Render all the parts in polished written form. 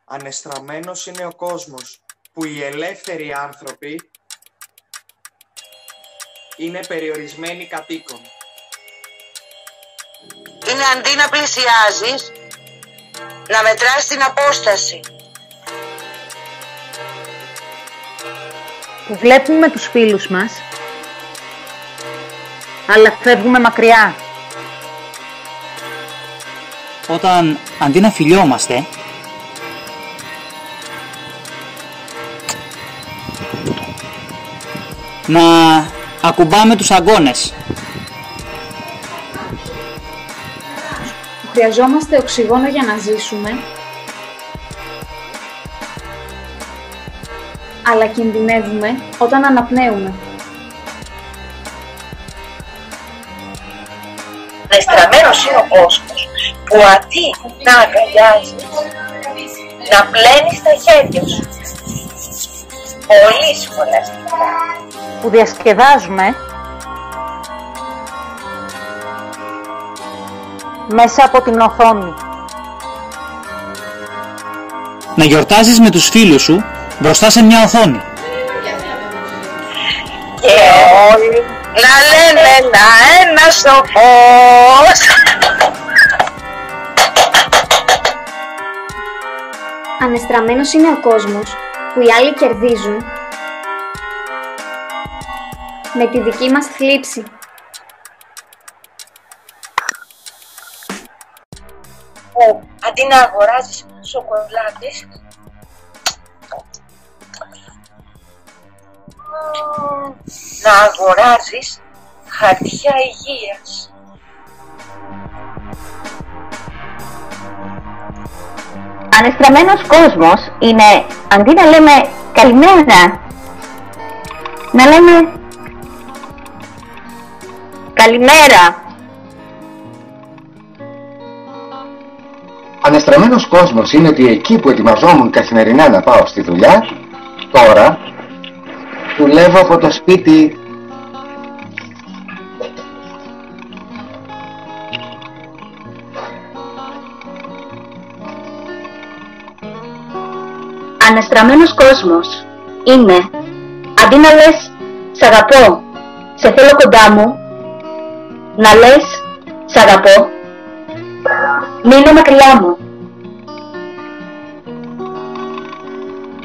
Ανεστραμμένος είναι ο κόσμος που οι ελεύθεροι άνθρωποι είναι περιορισμένοι κατοίκων. Είναι αντί να πλησιάζεις, να μετράς την απόσταση. Που βλέπουμε τους φίλους μας, αλλά φεύγουμε μακριά. Όταν αντί να φιλιόμαστε, να ακουμπάμε τους αγκώνες. Χρειαζόμαστε οξυγόνο για να ζήσουμε, αλλά κινδυνεύουμε όταν αναπνέουμε. Ανεστραμμένος είναι ο κόσμος που αντί να αγκαλιάζεις, να πλένεις τα χέρια σου. Πολύ σχολαστικά. Που διασκεδάζουμε μέσα από την οθόνη. Να γιορτάζεις με τους φίλους σου μπροστά σε μια οθόνη. Και όλοι να λένε ένα στο φως. Ανεστραμμένος είναι ο κόσμος που οι άλλοι κερδίζουν με τη δική μας θλίψη. Που αντί να αγοράζεις σοκολάτες, να αγοράζεις χαρτιά υγείας. Ανεστραμμένος κόσμος είναι, αντί να λέμε καλημέρα, να λέμε καλημέρα. Ανεστραμμένος κόσμος είναι ότι εκεί που ετοιμαζόμουν καθημερινά να πάω στη δουλειά, τώρα δουλεύω από το σπίτι. Ανεστραμμένος κόσμος είναι, αντί να λες «Σ' αγαπώ, σε θέλω κοντά μου», να λες «Σ' αγαπώ, μείνε μακριά μου».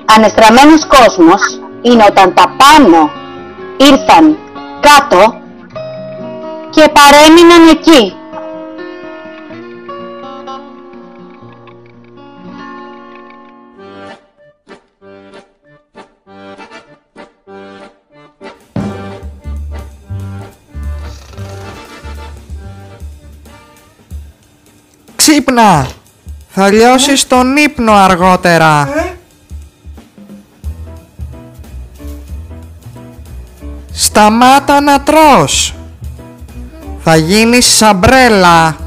Ανεστραμμένος κόσμος είναι όταν τα πάνω ήρθαν κάτω και παρέμειναν εκεί. Ξύπνα! Θα λιώσεις τον ύπνο αργότερα. Σταμάτα να τρως. Θα γίνεις σαμπρέλα.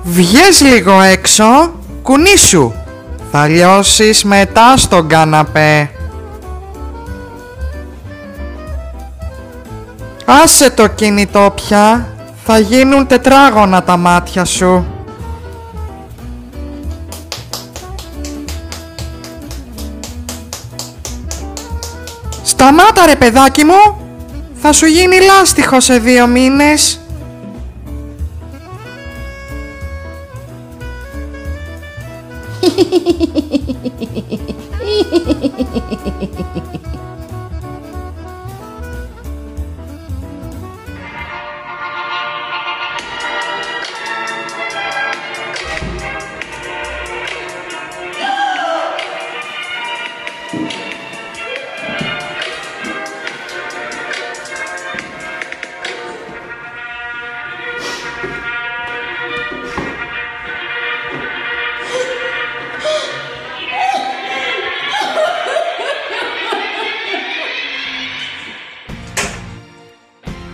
Βγες λίγο έξω, κουνήσου. Θα λιώσεις μετά στον καναπέ. Άσε το κινητό πια, θα γίνουν τετράγωνα τα μάτια σου. Σταμάτα ρε παιδάκι μου, θα σου γίνει λάστιχο σε 2 μήνες.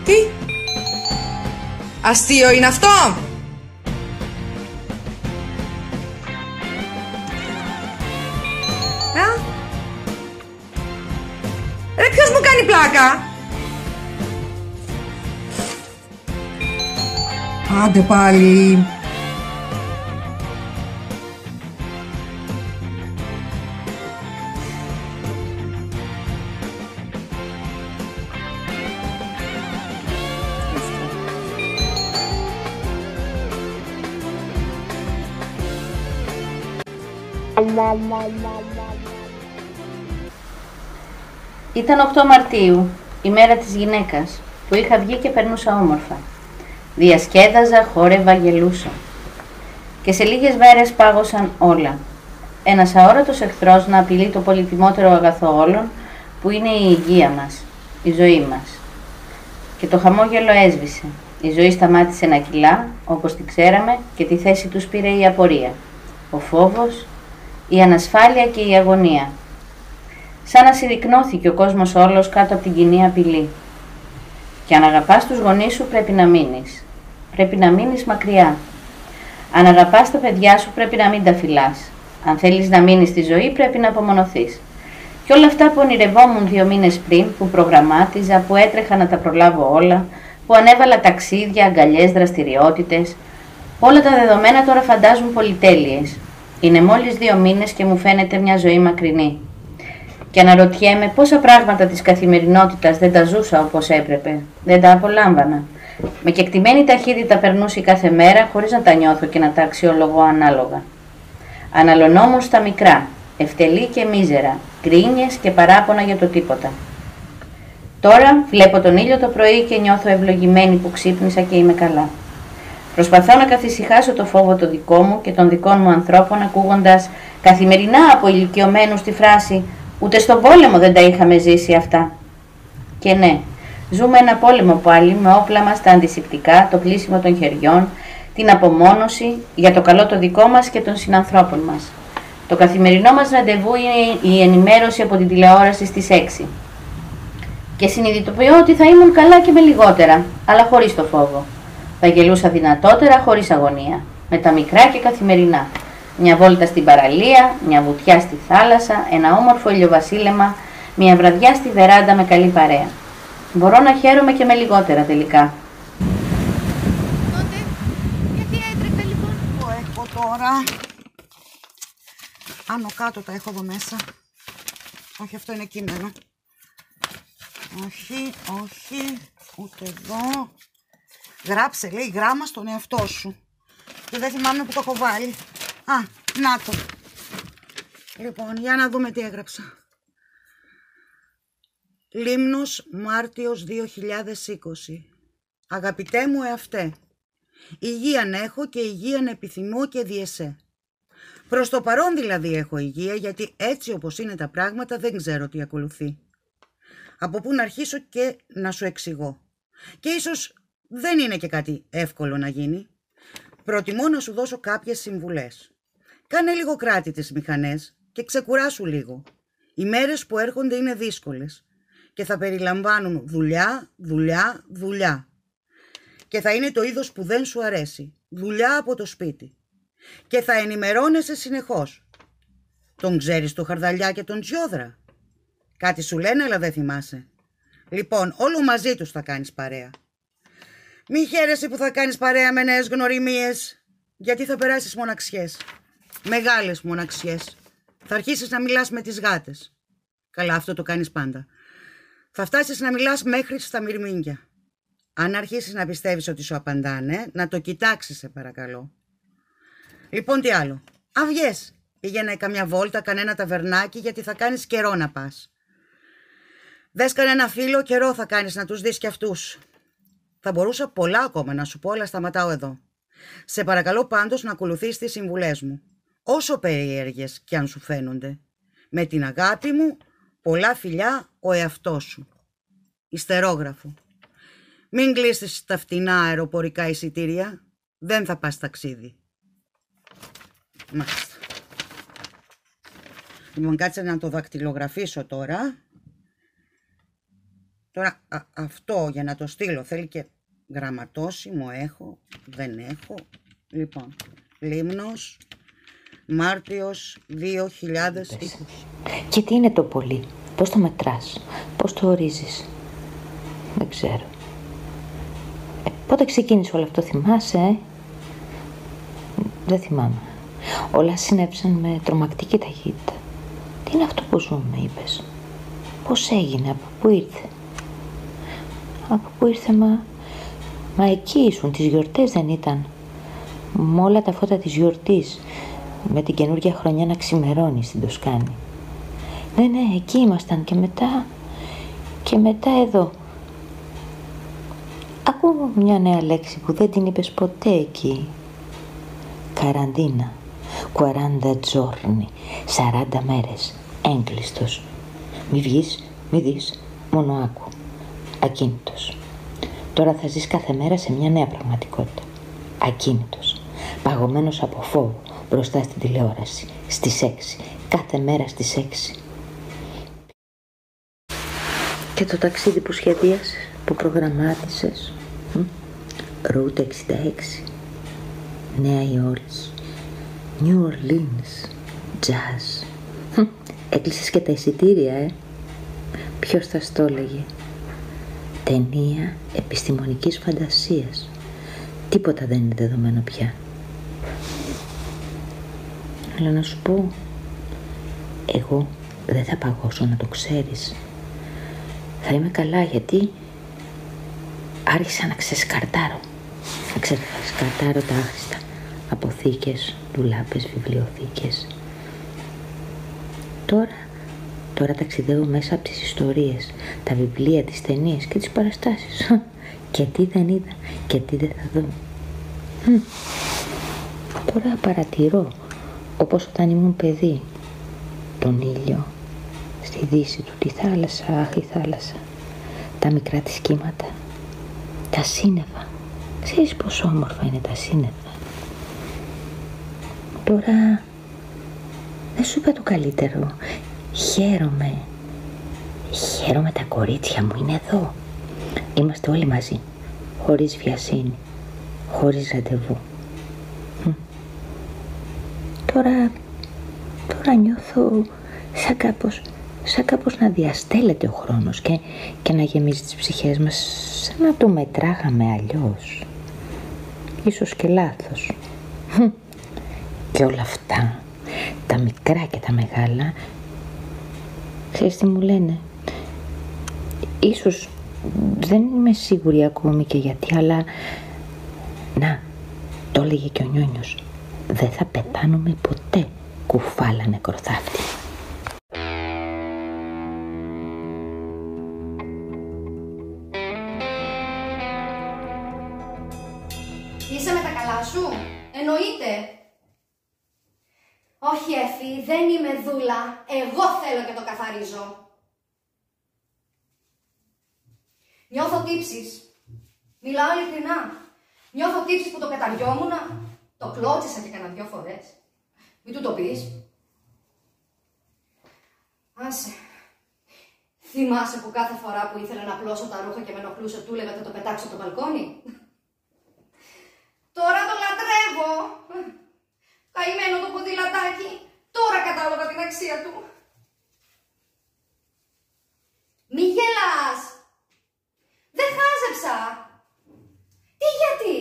Τι? Αστείο είναι αυτό? Ρε ποιος μου κάνει πλάκα? Άντε πάλι. Ήταν 8 Μαρτίου, η μέρα της γυναίκας, που είχα βγει και περνούσα όμορφα. Διασκέδαζα, χόρευα, γελούσα. Και σε λίγες μέρες πάγωσαν όλα. Ένας αόρατος εχθρός να απειλεί το πολυτιμότερο αγαθό όλων, που είναι η υγεία μας, η ζωή μας. Και το χαμόγελο έσβησε. Η ζωή σταμάτησε να κυλά, όπως την ξέραμε, και τη θέση τους πήρε η απορία, ο φόβος, η ανασφάλεια και η αγωνία. Σαν να συρρυκνώθηκε ο κόσμος όλος κάτω από την κοινή απειλή. Και αν αγαπάς τους γονείς σου πρέπει να μείνεις. Πρέπει να μείνεις μακριά. Αν αγαπάς τα παιδιά σου πρέπει να μην τα φυλάς. Αν θέλεις να μείνεις στη ζωή πρέπει να απομονωθείς. Και όλα αυτά που ονειρευόμουν 2 μήνες πριν, που προγραμμάτιζα, που έτρεχα να τα προλάβω όλα, που ανέβαλα ταξίδια, αγκαλιές, δραστηριότητες, όλα τα δεδομένα τώρα φαντάζουν πολυτέλειες. Είναι μόλις 2 μήνες και μου φαίνεται μια ζωή μακρινή. Και αναρωτιέμαι πόσα πράγματα της καθημερινότητας δεν τα ζούσα όπως έπρεπε, δεν τα απολάμβανα. Με κεκτημένη ταχύτητα περνούσε κάθε μέρα χωρίς να τα νιώθω και να τα αξιολογώ ανάλογα. Αναλωνόμουν στα μικρά, ευτελή και μίζερα, γκρίνιες και παράπονα για το τίποτα. Τώρα βλέπω τον ήλιο το πρωί και νιώθω ευλογημένη που ξύπνησα και είμαι καλά. Προσπαθώ να καθησυχάσω το φόβο το δικό μου και των δικών μου ανθρώπων, ακούγοντας καθημερινά από ηλικιωμένους τη φράση «Ούτε στον πόλεμο δεν τα είχαμε ζήσει αυτά». Και ναι, ζούμε ένα πόλεμο πάλι με όπλα μας τα αντισηπτικά, το κλείσιμο των χεριών, την απομόνωση για το καλό το δικό μας και των συνανθρώπων μας. Το καθημερινό μας ραντεβού είναι η ενημέρωση από την τηλεόραση στις 6. Και συνειδητοποιώ ότι θα ήμουν καλά και με λιγότερα, αλλά χωρίς το φόβο. Θα γελούσα δυνατότερα χωρίς αγωνία, με τα μικρά και καθημερινά. Μια βόλτα στην παραλία, μια βουτιά στη θάλασσα, ένα όμορφο ηλιοβασίλεμα, μια βραδιά στη βεράντα με καλή παρέα. Μπορώ να χαίρομαι και με λιγότερα τελικά. Τότε, γιατί έτρεχα λοιπόν? Το έχω τώρα. Άνω κάτω τα έχω εδώ μέσα. Όχι, αυτό είναι κείμενο. Όχι, όχι, ούτε εδώ. Γράψε, λέει, γράμμα στον εαυτό σου. Και δεν θυμάμαι που το έχω βάλει. Α, να το. Λοιπόν, για να δούμε τι έγραψα. Λίμνος, Μάρτιος 2020. Αγαπητέ μου εαυτέ, υγείαν έχω και υγείαν επιθυμώ και διεσέ. Προς το παρόν δηλαδή έχω υγεία, γιατί έτσι όπως είναι τα πράγματα δεν ξέρω τι ακολουθεί. Από πού να αρχίσω και να σου εξηγώ. Και ίσως δεν είναι και κάτι εύκολο να γίνει. Προτιμώ να σου δώσω κάποιες συμβουλές. Κάνε λίγο κράτη τις μηχανές και ξεκουράσου λίγο. Οι μέρες που έρχονται είναι δύσκολες και θα περιλαμβάνουν δουλειά, δουλειά, δουλειά. Και θα είναι το είδος που δεν σου αρέσει. Δουλειά από το σπίτι. Και θα ενημερώνεσαι συνεχώς. Τον ξέρεις το Χαρδαλιά και τον Τζιόδρα? Κάτι σου λένε αλλά δεν θυμάσαι. Λοιπόν, όλο μαζί τους θα κάνεις παρέα. Μη χαίρεσαι που θα κάνεις παρέα με νέες γνωριμίες, γιατί θα περάσεις μοναξιές. Μεγάλες μοναξιές. Θα αρχίσεις να μιλάς με τις γάτες. Καλά, αυτό το κάνεις πάντα. Θα φτάσεις να μιλάς μέχρι στα μυρμήγκια. Αν αρχίσεις να πιστεύεις ότι σου απαντάνε, να το κοιτάξεις σε παρακαλώ. Λοιπόν, τι άλλο. Αυγές. Πήγαινε καμιά βόλτα, κανένα ταβερνάκι, γιατί θα κάνεις καιρό να πας. Δες κανένα φίλο, καιρό θα κάνεις να τους δεις κι αυτούς. Θα μπορούσα πολλά ακόμα να σου πω, αλλά σταματάω εδώ. Σε παρακαλώ πάντως να ακολουθείς τις συμβουλές μου, όσο περίεργες κι αν σου φαίνονται. Με την αγάπη μου, πολλά φιλιά, ο εαυτός σου. Ιστερόγραφο. Μην κλείσεις τα φτηνά αεροπορικά εισιτήρια, δεν θα πας ταξίδι. Μάλιστα. Λοιπόν, κάτσε να το δακτυλογραφήσω τώρα. Τώρα αυτό για να το στείλω θέλει και γραμματόσημο, έχω, δεν έχω. Λοιπόν, Λίμνος, Μάρτιος 2020. Και τι είναι το πολύ, πώς το μετράς, πώς το ορίζεις? Δεν ξέρω. Πότε ξεκίνησε όλο αυτό, θυμάσαι? Δεν θυμάμαι. Όλα συνέβησαν με τρομακτική ταχύτητα. Τι είναι αυτό που ζούμε, είπες? Πώς έγινε, από πού ήρθε? Από πού ήρθε, μα εκεί ήσουν, τις γιορτές δεν ήταν? Με όλα τα φώτα της γιορτής, με την καινούργια χρονιά να ξημερώνει στην Τοσκάνη. Ναι, εκεί ήμασταν και μετά εδώ. Ακούω μια νέα λέξη που δεν την είπες ποτέ εκεί. Καραντίνα. 40 giorni. 40 μέρες. Έγκλειστος. Μη βγεις, μη δεις, μόνο άκου. Ακίνητος. Τώρα θα ζεις κάθε μέρα σε μια νέα πραγματικότητα. Ακίνητος. Παγωμένος από φόβο μπροστά στην τηλεόραση. Στις 6. Κάθε μέρα στις 6. Και το ταξίδι που σχεδίασες, που προγραμμάτισες. Ρούτα 66. Νέα Υόρκη. New Orleans. Jazz. Έκλεισες και τα εισιτήρια, Ποιος θα στο έλεγε? Ταινία επιστημονικής φαντασίας. Τίποτα δεν είναι δεδομένο πια. Αλλά να σου πω, εγώ δεν θα παγώσω, να το ξέρεις. Θα είμαι καλά, γιατί άρχισα να ξεσκαρτάρω. Να ξεσκαρτάρω τα άχρηστα. Αποθήκες, ντουλάπες, βιβλιοθήκες. Τώρα ταξιδεύω μέσα από τις ιστορίες, τα βιβλία, τις ταινίες και τις παραστάσεις. Και τι δεν είδα και τι δεν θα δω. Τώρα παρατηρώ, όπως όταν ήμουν παιδί, τον ήλιο στη δύση του, τη θάλασσα, αχ, η θάλασσα, τα μικρά της κύματα, τα σύννεφα. Ξέρεις πόσο όμορφα είναι τα σύννεφα? Τώρα δεν σου είπα το καλύτερο. Χαίρομαι, τα κορίτσια μου είναι εδώ. Είμαστε όλοι μαζί, χωρίς βιασύνη, χωρίς ραντεβού. Τώρα νιώθω σαν κάπως να διαστέλλεται ο χρόνος και να γεμίζει τις ψυχές μας, σαν να το μετράγαμε αλλιώς. Ίσως και λάθος. Και όλα αυτά, τα μικρά και τα μεγάλα, ξέρεις τι μου λένε? Ίσως δεν είμαι σίγουρη ακόμη και γιατί, αλλά να, το έλεγε και ο Νιόνιος, δεν θα πεθάνουμε ποτέ, κουφάλα νεκροθάφτη. Είσαι με τα καλά σου? Εννοείται. Όχι, Εφη, δεν είμαι δούλα. Εγώ θέλω και το καθαρίζω. Νιώθω τύψεις. Μιλάω ειλικρινά. Νιώθω τύψεις που το καταριόμουνα, το κλώτσισα και κανένα 2 φορές. Μη του το πεις. Άσε. Θυμάσαι που κάθε φορά που ήθελα να πλώσω τα ρούχα και με ενοχλούσε, του έλεγα θα το πετάξω από το μπαλκόνι? Τώρα το λατρεύω. Καημένο το ποδηλατάκι. Τώρα κατάλαβα την αξία του. Μη γελάς. Δεν χάζεψα. Τι γιατί?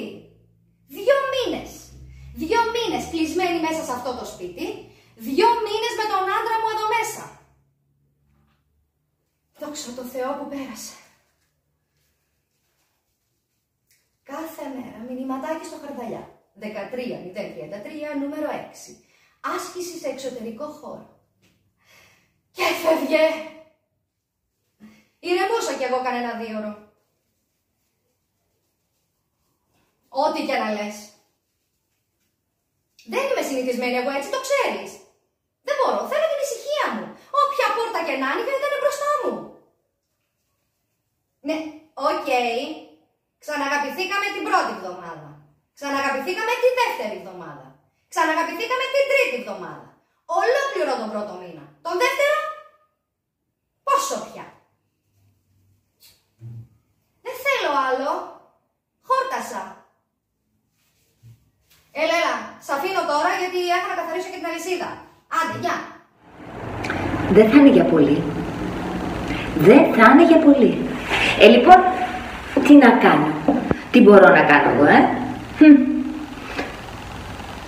2 μήνες. 2 μήνες κλεισμένοι μέσα σε αυτό το σπίτι. 2 μήνες με τον άντρα μου εδώ μέσα. Δόξα τω Θεώ που πέρασε. Κάθε μέρα μηνυματάκι στο χαρδαλιά. 13-033 νούμερο 6. Άσκηση σε εξωτερικό χώρο. Και έφευγε. Ηρεμούσα κι εγώ κανένα 2 ώρο. Ό,τι και να λες. Δεν είμαι συνηθισμένη εγώ έτσι, το ξέρεις. Δεν μπορώ, θέλω την ησυχία μου. Όποια πόρτα και να ανοίγα ήταν μπροστά μου. Ναι, οκ. Ξαναγαπηθήκαμε την πρώτη εβδομάδα. Ξαναγαπηθήκαμε τη δεύτερη εβδομάδα. Ξαναγαπηθήκαμε την τρίτη εβδομάδα. Ολόκληρο τον πρώτο μήνα. Τον δεύτερο, πόσο πια. Δεν θέλω άλλο. Χόρτασα. Έλα, σ' αφήνω τώρα γιατί έχω να καθαρίσω και την αλυσίδα. Άντε, γεια. Δεν θα είναι για πολύ. Δεν θα είναι για πολύ. Λοιπόν, τι να κάνω? Τι μπορώ να κάνω εγώ,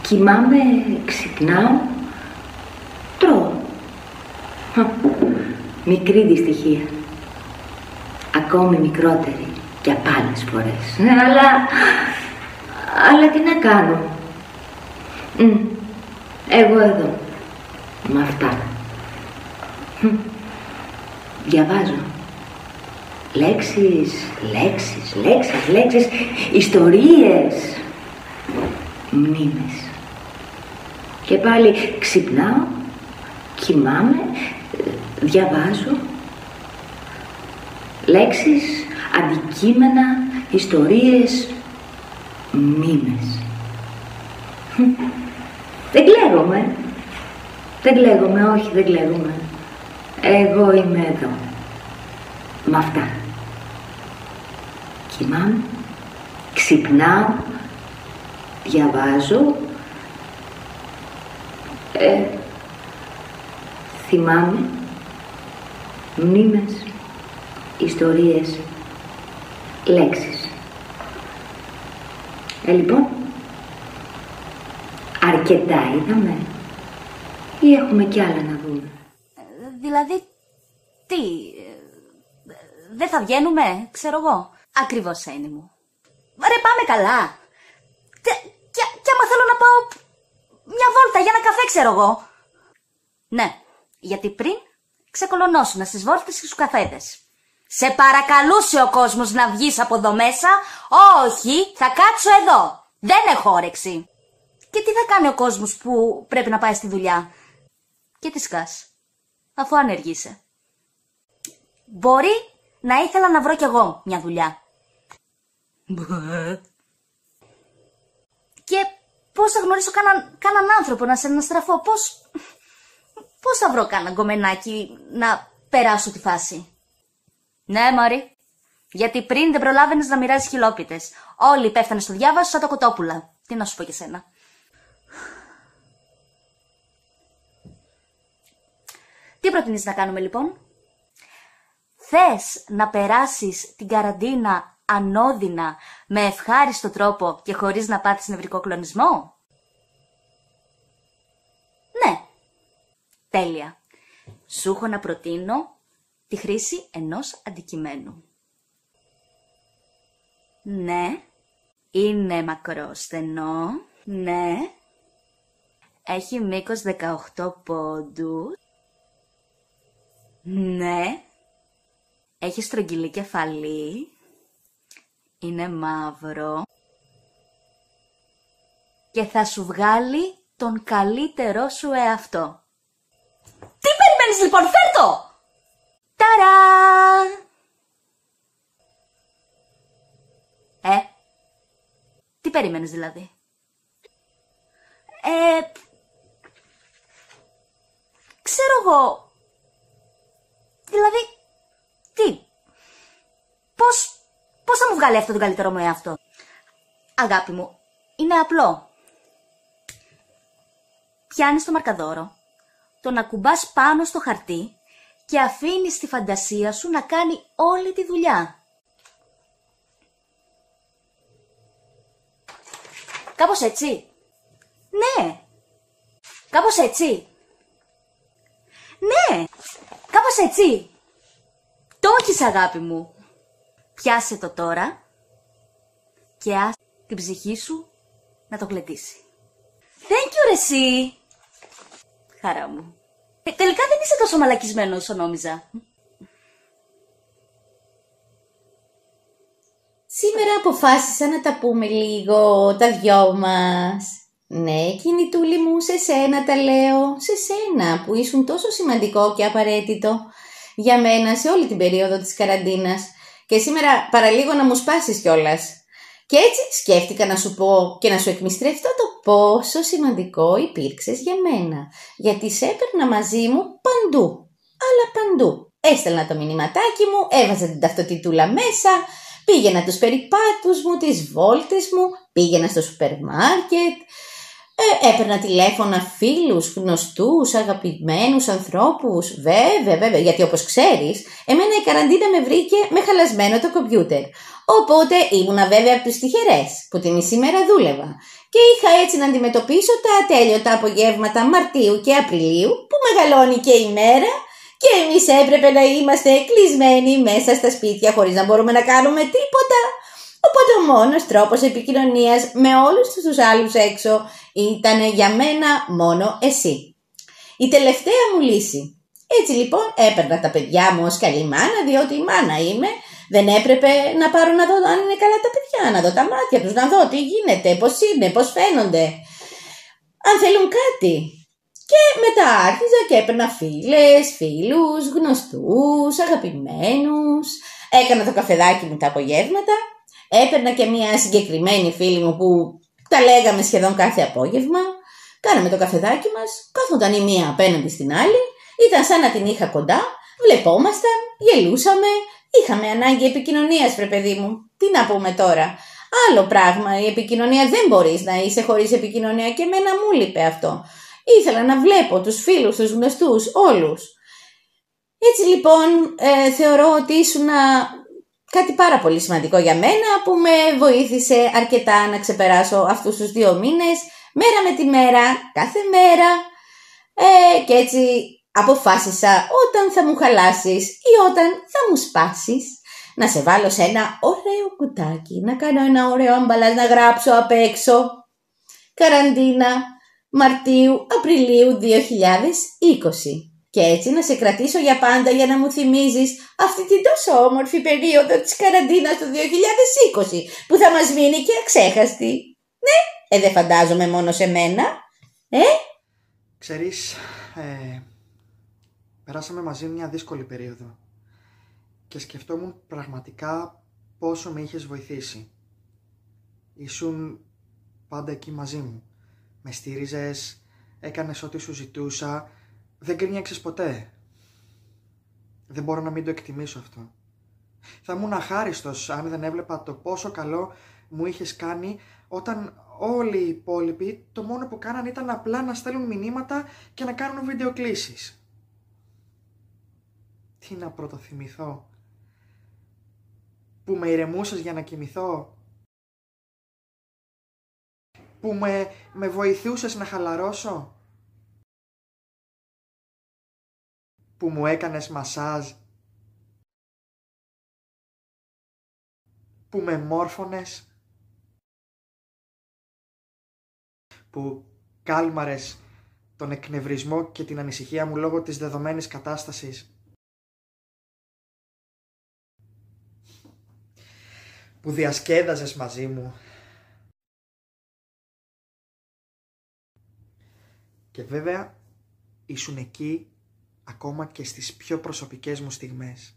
Κοιμάμαι, ξυπνάω, τρώω. Μικρή δυστυχία. Ακόμη μικρότερη και απ' άλλες φορές. Αλλά τι να κάνω. Εγώ εδώ. Με αυτά. Διαβάζω. Λέξεις, ιστορίες, μνήμες. Και πάλι ξυπνάω, κοιμάμαι, διαβάζω. Λέξεις, αντικείμενα, ιστορίες, μνήμες. Δεν κλαίγομαι, όχι δεν κλαίγομαι. Εγώ είμαι εδώ. Με αυτά. Κοιμάμαι, ξυπνάω, διαβάζω, θυμάμαι, μνήμες, ιστορίες, λέξεις. Λοιπόν, αρκετά είδαμε ή έχουμε κι άλλα να δούμε? Δηλαδή, τι, δεν θα βγαίνουμε, ξέρω εγώ. Ακριβώς, Έννη μου. Ρε, πάμε καλά. Κι άμα θέλω να πάω μια βόλτα για ένα καφέ, ξέρω εγώ. Ναι, γιατί πριν ξεκολωνώσουν στις βόλτες και στους καφέδες. Σε παρακαλούσε ο κόσμος να βγεις από εδώ μέσα. Όχι, θα κάτσω εδώ. Δεν έχω όρεξη. Και τι θα κάνει ο κόσμος που πρέπει να πάει στη δουλειά? Και τι σκάς, αφού ανεργείσαι? Μπορεί να ήθελα να βρω κι εγώ μια δουλειά. Και πώς θα γνωρίσω κανέναν άνθρωπο να σε αναστραφώ? Πώς θα βρω κανένα γκομενάκι να περάσω τη φάση? Ναι, μωρή. Γιατί πριν δεν προλάβαινες να μοιράζεις χιλόπιτες. Όλοι πέφτανε στο διάβασο σαν τα κοτόπουλα. Τι να σου πω για σένα. Τι προτείνεις να κάνουμε λοιπόν? Θες να περάσεις την καραντίνα ανώδυνα, με ευχάριστο τρόπο και χωρίς να πάθεις νευρικό κλονισμό? Ναι. Τέλεια. Σου έχω να προτείνω τη χρήση ενός αντικειμένου. Ναι. Είναι μακρόστενο. Ναι. Έχει μήκος 18 πόντους. Ναι. Έχει στρογγυλή κεφαλή. Είναι μαύρο. Και θα σου βγάλει τον καλύτερό σου εαυτό. Τι περιμένεις λοιπόν, φέρ' το! Ταρά! Τι περίμενες δηλαδή? Ξέρω εγώ. Δηλαδή, τι? Πώς θα μου βγάλει αυτό τον καλύτερο μου εαυτό? Αγάπη μου, είναι απλό. Πιάνεις το μαρκαδόρο, τον ακουμπάς πάνω στο χαρτί και αφήνεις τη φαντασία σου να κάνει όλη τη δουλειά. Κάπως έτσι. Ναι. Κάπως έτσι. Ναι. Κάπως έτσι. Το έχεις, αγάπη μου. Πιάσε το τώρα και άσε την ψυχή σου να το γλεντήσει. Thank you, ρε εσύ. Χαρά μου. Τελικά δεν είσαι τόσο μαλακισμένο όσο νόμιζα. Σήμερα αποφάσισα να τα πούμε λίγο τα δυο μας. Ναι, κινητούλη μου, σε σένα τα λέω, σε σένα που ήσουν τόσο σημαντικό και απαραίτητο για μένα σε όλη την περίοδο της καραντίνας και σήμερα παραλίγο να μου σπάσεις κιόλας. Και έτσι σκέφτηκα να σου πω και να σου εκμυστρευτώ το πόσο σημαντικό υπήρξες για μένα, γιατί σε έπαιρνα μαζί μου παντού, αλλά παντού. Έστελνα το μηνυματάκι μου, έβαζα την ταυτοτητούλα μέσα, πήγαινα τους περιπάτους μου, τις βόλτες μου, πήγαινα στο σούπερ μάρκετ, Έπαιρνα τηλέφωνα φίλους, γνωστούς, αγαπημένους ανθρώπους. Βέβαια, γιατί όπως ξέρεις, εμένα η καραντίνα με βρήκε με χαλασμένο το κομπιούτερ. Οπότε ήμουνα βέβαια από τους τυχερές, που τη μισή μέρα δούλευα. Και είχα έτσι να αντιμετωπίσω τα ατέλειωτα απογεύματα Μαρτίου και Απριλίου, που μεγαλώνει και η μέρα, και εμείς έπρεπε να είμαστε κλεισμένοι μέσα στα σπίτια χωρίς να μπορούμε να κάνουμε τίποτα. Οπότε ο μόνος τρόπος επικοινωνίας με όλους τους άλλους έξω ήταν για μένα μόνο εσύ. Η τελευταία μου λύση. Έτσι λοιπόν έπαιρνα τα παιδιά μου ως καλή μάνα, διότι η μάνα είμαι. Δεν έπρεπε να πάρω να δω αν είναι καλά τα παιδιά, να δω τα μάτια τους, να δω τι γίνεται, πώς είναι, πώς φαίνονται, αν θέλουν κάτι. Και μετά άρχιζα και έπαιρνα φίλες, φίλους, γνωστούς, αγαπημένους. Έκανα το καφεδάκι μου τα απογεύματα. Έπαιρνα και μια συγκεκριμένη φίλη μου που τα λέγαμε σχεδόν κάθε απόγευμα. Κάναμε το καφεδάκι μας, κάθονταν η μία απέναντι στην άλλη. Ήταν σαν να την είχα κοντά, βλεπόμασταν, γελούσαμε. Είχαμε ανάγκη επικοινωνίας, βρε παιδί μου. Τι να πούμε τώρα. Άλλο πράγμα, η επικοινωνία δεν μπορείς να είσαι χωρίς επικοινωνία και εμένα μου λείπε αυτό. Ήθελα να βλέπω τους φίλους, τους γνωστούς, όλους. Έτσι λοιπόν θεωρώ ότι ήσουν κάτι πάρα πολύ σημαντικό για μένα που με βοήθησε αρκετά να ξεπεράσω αυτούς τους 2 μήνες, μέρα με τη μέρα, κάθε μέρα. Και έτσι αποφάσισα όταν θα μου χαλάσεις ή όταν θα μου σπάσεις να σε βάλω σε ένα ωραίο κουτάκι, να κάνω ένα ωραίο αμπαλάζ, να γράψω απ' έξω καραντίνα Μαρτίου-Απριλίου 2020. Και έτσι να σε κρατήσω για πάντα για να μου θυμίζεις αυτή την τόσο όμορφη περίοδο της καραντίνας του 2020 που θα μας μείνει και αξέχαστη. Ναι, δεν φαντάζομαι μόνο σε μένα. Ξέρεις, περάσαμε μαζί μια δύσκολη περίοδο και σκεφτόμουν πραγματικά πόσο με είχες βοηθήσει. Ήσουν πάντα εκεί μαζί μου. Με στήριζες, έκανες ό,τι σου ζητούσα, δεν γκρίνιαξες ποτέ. Δεν μπορώ να μην το εκτιμήσω αυτό. Θα ήμουν αχάριστος αν δεν έβλεπα το πόσο καλό μου είχες κάνει όταν όλοι οι υπόλοιποι το μόνο που κάναν ήταν απλά να στέλνουν μηνύματα και να κάνουν βιντεοκλήσεις. Τι να πρωτοθυμηθώ. Που με ηρεμούσες για να κοιμηθώ. Που με βοηθούσες να χαλαρώσω. Που μου έκανες μασάζ. Που με μόρφωνες. Που κάλμαρες τον εκνευρισμό και την ανησυχία μου λόγω της δεδομένης κατάστασης. Που διασκέδαζες μαζί μου. Και βέβαια ήσουν εκεί ακόμα και στις πιο προσωπικές μου στιγμές.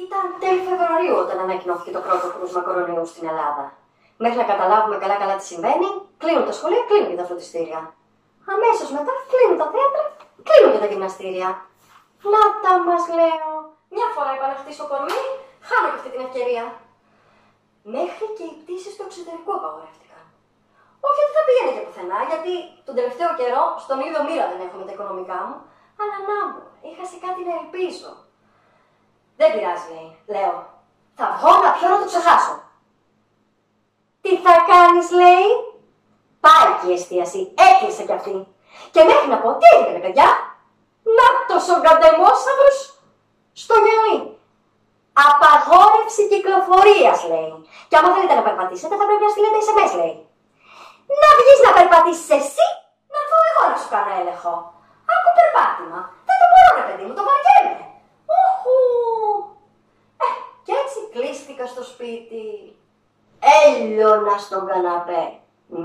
Ήταν τέλη Φεβρουαρίου όταν ανακοινώθηκε το πρώτο κρούσμα κορονοϊού στην Ελλάδα. Μέχρι να καταλάβουμε καλά-καλά τι συμβαίνει, κλείνουν τα σχολεία, κλείνουν και τα φροντιστήρια. Αμέσως μετά κλείνουν τα θέατρα, κλείνουν και τα γυμναστήρια. Να τα μας λέω. Μια φορά είπα να χτίσω κορμί, χάνω και αυτή την ευκαιρία. Μέχρι και οι πτήσεις στο εξωτερικό απαγορεύτηκαν. Όχι ότι θα πήγαινε και πουθενά, γιατί τον τελευταίο καιρό στον ίδιο μοίρα δεν έχω με τα οικονομικά μου, αλλά να μου, είχα σε κάτι να ελπίζω. Δεν πειράζει, λέει. Λέω, θα βγω να πιω να το ξεχάσω. Τι θα κάνεις, λέει. Πάει και η εστίαση, έκλεισε κι αυτή. Και μέχρι να πω, τι έγινε, παιδιά. Να τόσο γκαντεμόσαυρος στο γυαλί. Απαγόρευση κυκλοφορίας, λέει. Και άμα θέλετε να περπατήσετε, θα πρέπει να στείλετε SMS, λέει. Να βγεις να περπατήσεις εσύ, να βγω εγώ να σου κάνω έλεγχο. Άκου περπάτημα. Δεν το μπορώ, ρε παιδί μου, το βαριέμαι. Κι έτσι κλείστηκα στο σπίτι. Έλειωνα στον καναπέ. 1,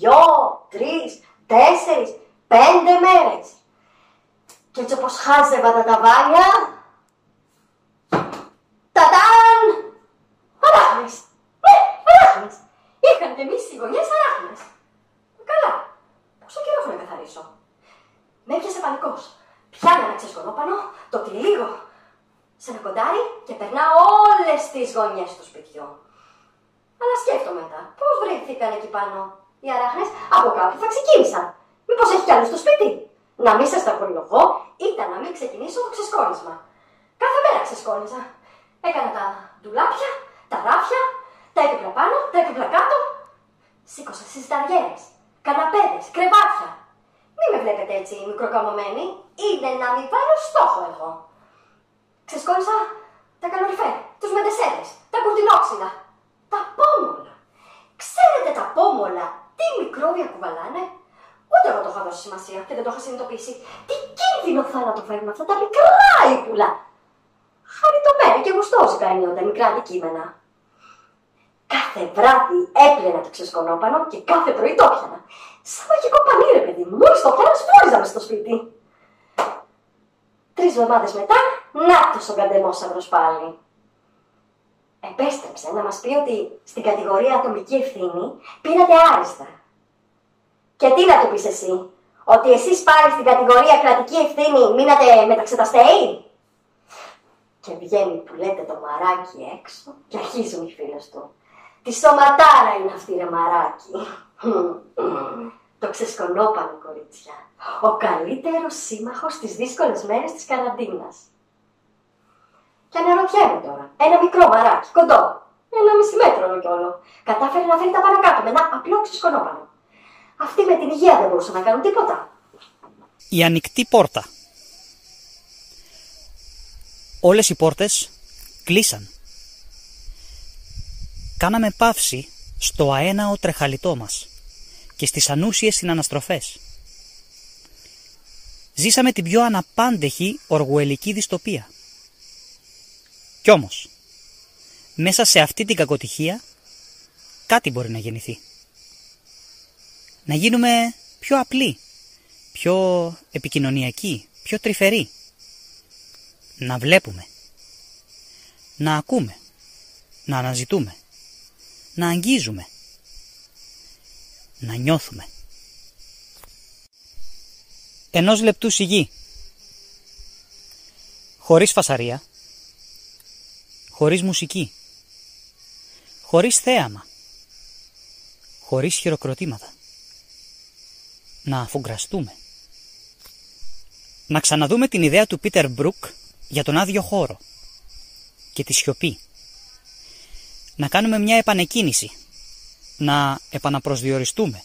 2, 3, 4, 5 μέρες. Και έτσι όπως χάζευα τα ταβάνια, τατάν! Αράχνες! Ναι, αράχνες! Είχαν και εμείς οι γωνιές αράχνες. Καλά. Πόσο καιρό έχω να καθαρίσω. Με έπιασε πανικός. Πιάνω ένα ξεσκονόπανο, το τυλίγω σε ένα κοντάρι και περνάω όλες τις γωνιές του σπιτιού. Αλλά σκέφτομαι μετά, πώς βρέθηκαν εκεί πάνω οι αράχνες, από κάπου θα ξεκίνησαν. Μήπως έχει κι άλλο στο σπίτι. Να μην σας τα εγώ, ήταν να μην ξεκινήσω το ξεσκόνισμα. Κάθε μέρα ξεσκόνιζα. Έκανα τα ντουλάπια, τα ράφια, τα έπιπλα πάνω, τα έπιπλα κάτω. Σήκωσα συζηταριέρες, καναπέδες, κρεβάτια. Μην με βλέπετε έτσι μικροκαμωμένη, είναι να μην βάλω στόχο εγώ. Ξεσκόνισα τα καλοριφέρ, τους μεντεσέδες, τα κουρτινόξυλα, τα πόμολα. Ξέρετε τα πόμολα τι μικρόβια κουβαλάνε. Ούτε εγώ το είχα δώσει σημασία και δεν το είχα συνειδητοποιήσει. Τι κίνδυνο θάνατο φέρνουν αυτά τα μικρά ύπουλα. Χαριτωμένα και γουστόζικα ενίοτε μικρά αντικείμενα. Κάθε βράδυ έπλαινα το ξεσκονόπανο και κάθε πρωί το έπιανα. Σαν μαγικό πανί, ρε παιδί μου, μόλις το πιάνα σπούριζα μες στο σπίτι. 3 εβδομάδες μετά, νάτος ο γκαντεμόσαυρος πάλι. Επέστρεψε να μας πει ότι στην κατηγορία ατομική ευθύνη πήρατε άριστα. Και τι να του πεις εσύ, ότι εσείς πάλι στην κατηγορία κρατική ευθύνη μείνατε μεταξεταστέοι. Και βγαίνει που λέτε το μαράκι έξω και αρχίζουν οι φίλες του. Τι σωματάρα είναι αυτή ρε μαράκι. Το ξεσκονόπανο, κορίτσια. Ο καλύτερος σύμμαχος στις δύσκολες μέρες της καραντίνας. Και αναρωτιέμαι τώρα, ένα μικρό μαράκι, κοντό, 1,5 μέτρο κι όλο, κατάφερε να φέρει τα πάνω κάτω με ένα απλό ξεσκονόπανο. Αυτοί με την υγεία δεν μπορούσαν να κάνουν τίποτα. Η ανοιχτή πόρτα. Όλες οι πόρτες κλείσαν. Κάναμε παύση στο αέναο τρεχαλιτό μας και στις ανούσιες συναναστροφές. Ζήσαμε την πιο αναπάντεχη οργουελική δυστοπία. Κι όμως, μέσα σε αυτή την κακοτυχία, κάτι μπορεί να γεννηθεί. Να γίνουμε πιο απλοί, πιο επικοινωνιακοί, πιο τρυφεροί. Να βλέπουμε, να ακούμε, να αναζητούμε, να αγγίζουμε, να νιώθουμε. 1 λεπτού σιγή. Χωρίς φασαρία, χωρίς μουσική, χωρίς θέαμα, χωρίς χειροκροτήματα. Να αφουγκραστούμε. Να ξαναδούμε την ιδέα του Πίτερ Μπρουκ για τον άδειο χώρο και τη σιωπή. Να κάνουμε μια επανεκκίνηση. Να επαναπροσδιοριστούμε.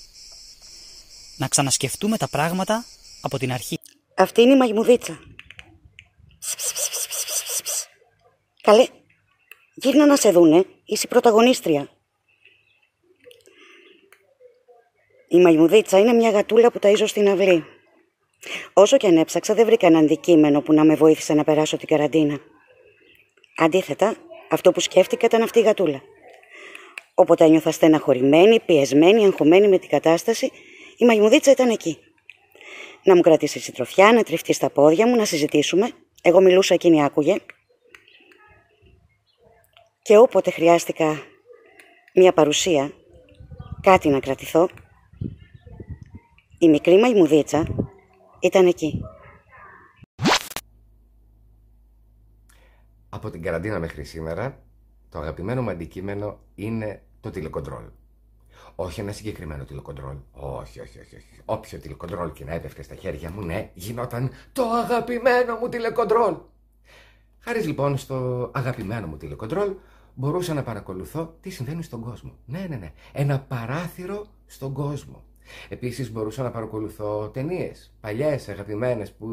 Να ξανασκεφτούμε τα πράγματα από την αρχή. Αυτή είναι η μαγιμουδίτσα. Καλέ, γύρνα να σε δούνε, είσαι η πρωταγωνίστρια. Η μαγιμουδίτσα είναι μια γατούλα που ταΐζω στην αυλή. Όσο και αν έψαξα δεν βρήκα ένα αντικείμενο που να με βοήθησε να περάσω την καραντίνα. Αντίθετα, αυτό που σκέφτηκα ήταν αυτή η γατούλα. Όποτε ένιωθα στεναχωρημένη, πιεσμένη, αγχωμένη με την κατάσταση, η μαγιμουδίτσα ήταν εκεί. Να μου κρατήσει συντροφιά, να τριφτεί στα πόδια μου, να συζητήσουμε. Εγώ μιλούσα, εκείνη άκουγε. Και όποτε χρειάστηκα μια παρουσία, κάτι να κρατηθώ, η μικρή μαγιμουδίτσα ήταν εκεί. Από την καραντίνα μέχρι σήμερα, το αγαπημένο μου αντικείμενο είναι το τηλεκοντρόλ. Όχι ένα συγκεκριμένο τηλεκοντρόλ. Όχι. Όποιο τηλεκοντρόλ και να έπεφτε στα χέρια μου, ναι, γινόταν το αγαπημένο μου τηλεκοντρόλ. Χάρη λοιπόν στο αγαπημένο μου τηλεκοντρόλ, μπορούσα να παρακολουθώ τι συμβαίνει στον κόσμο. Ναι. Ένα παράθυρο στον κόσμο. Επίσης μπορούσα να παρακολουθώ ταινίες, παλιές, αγαπημένες που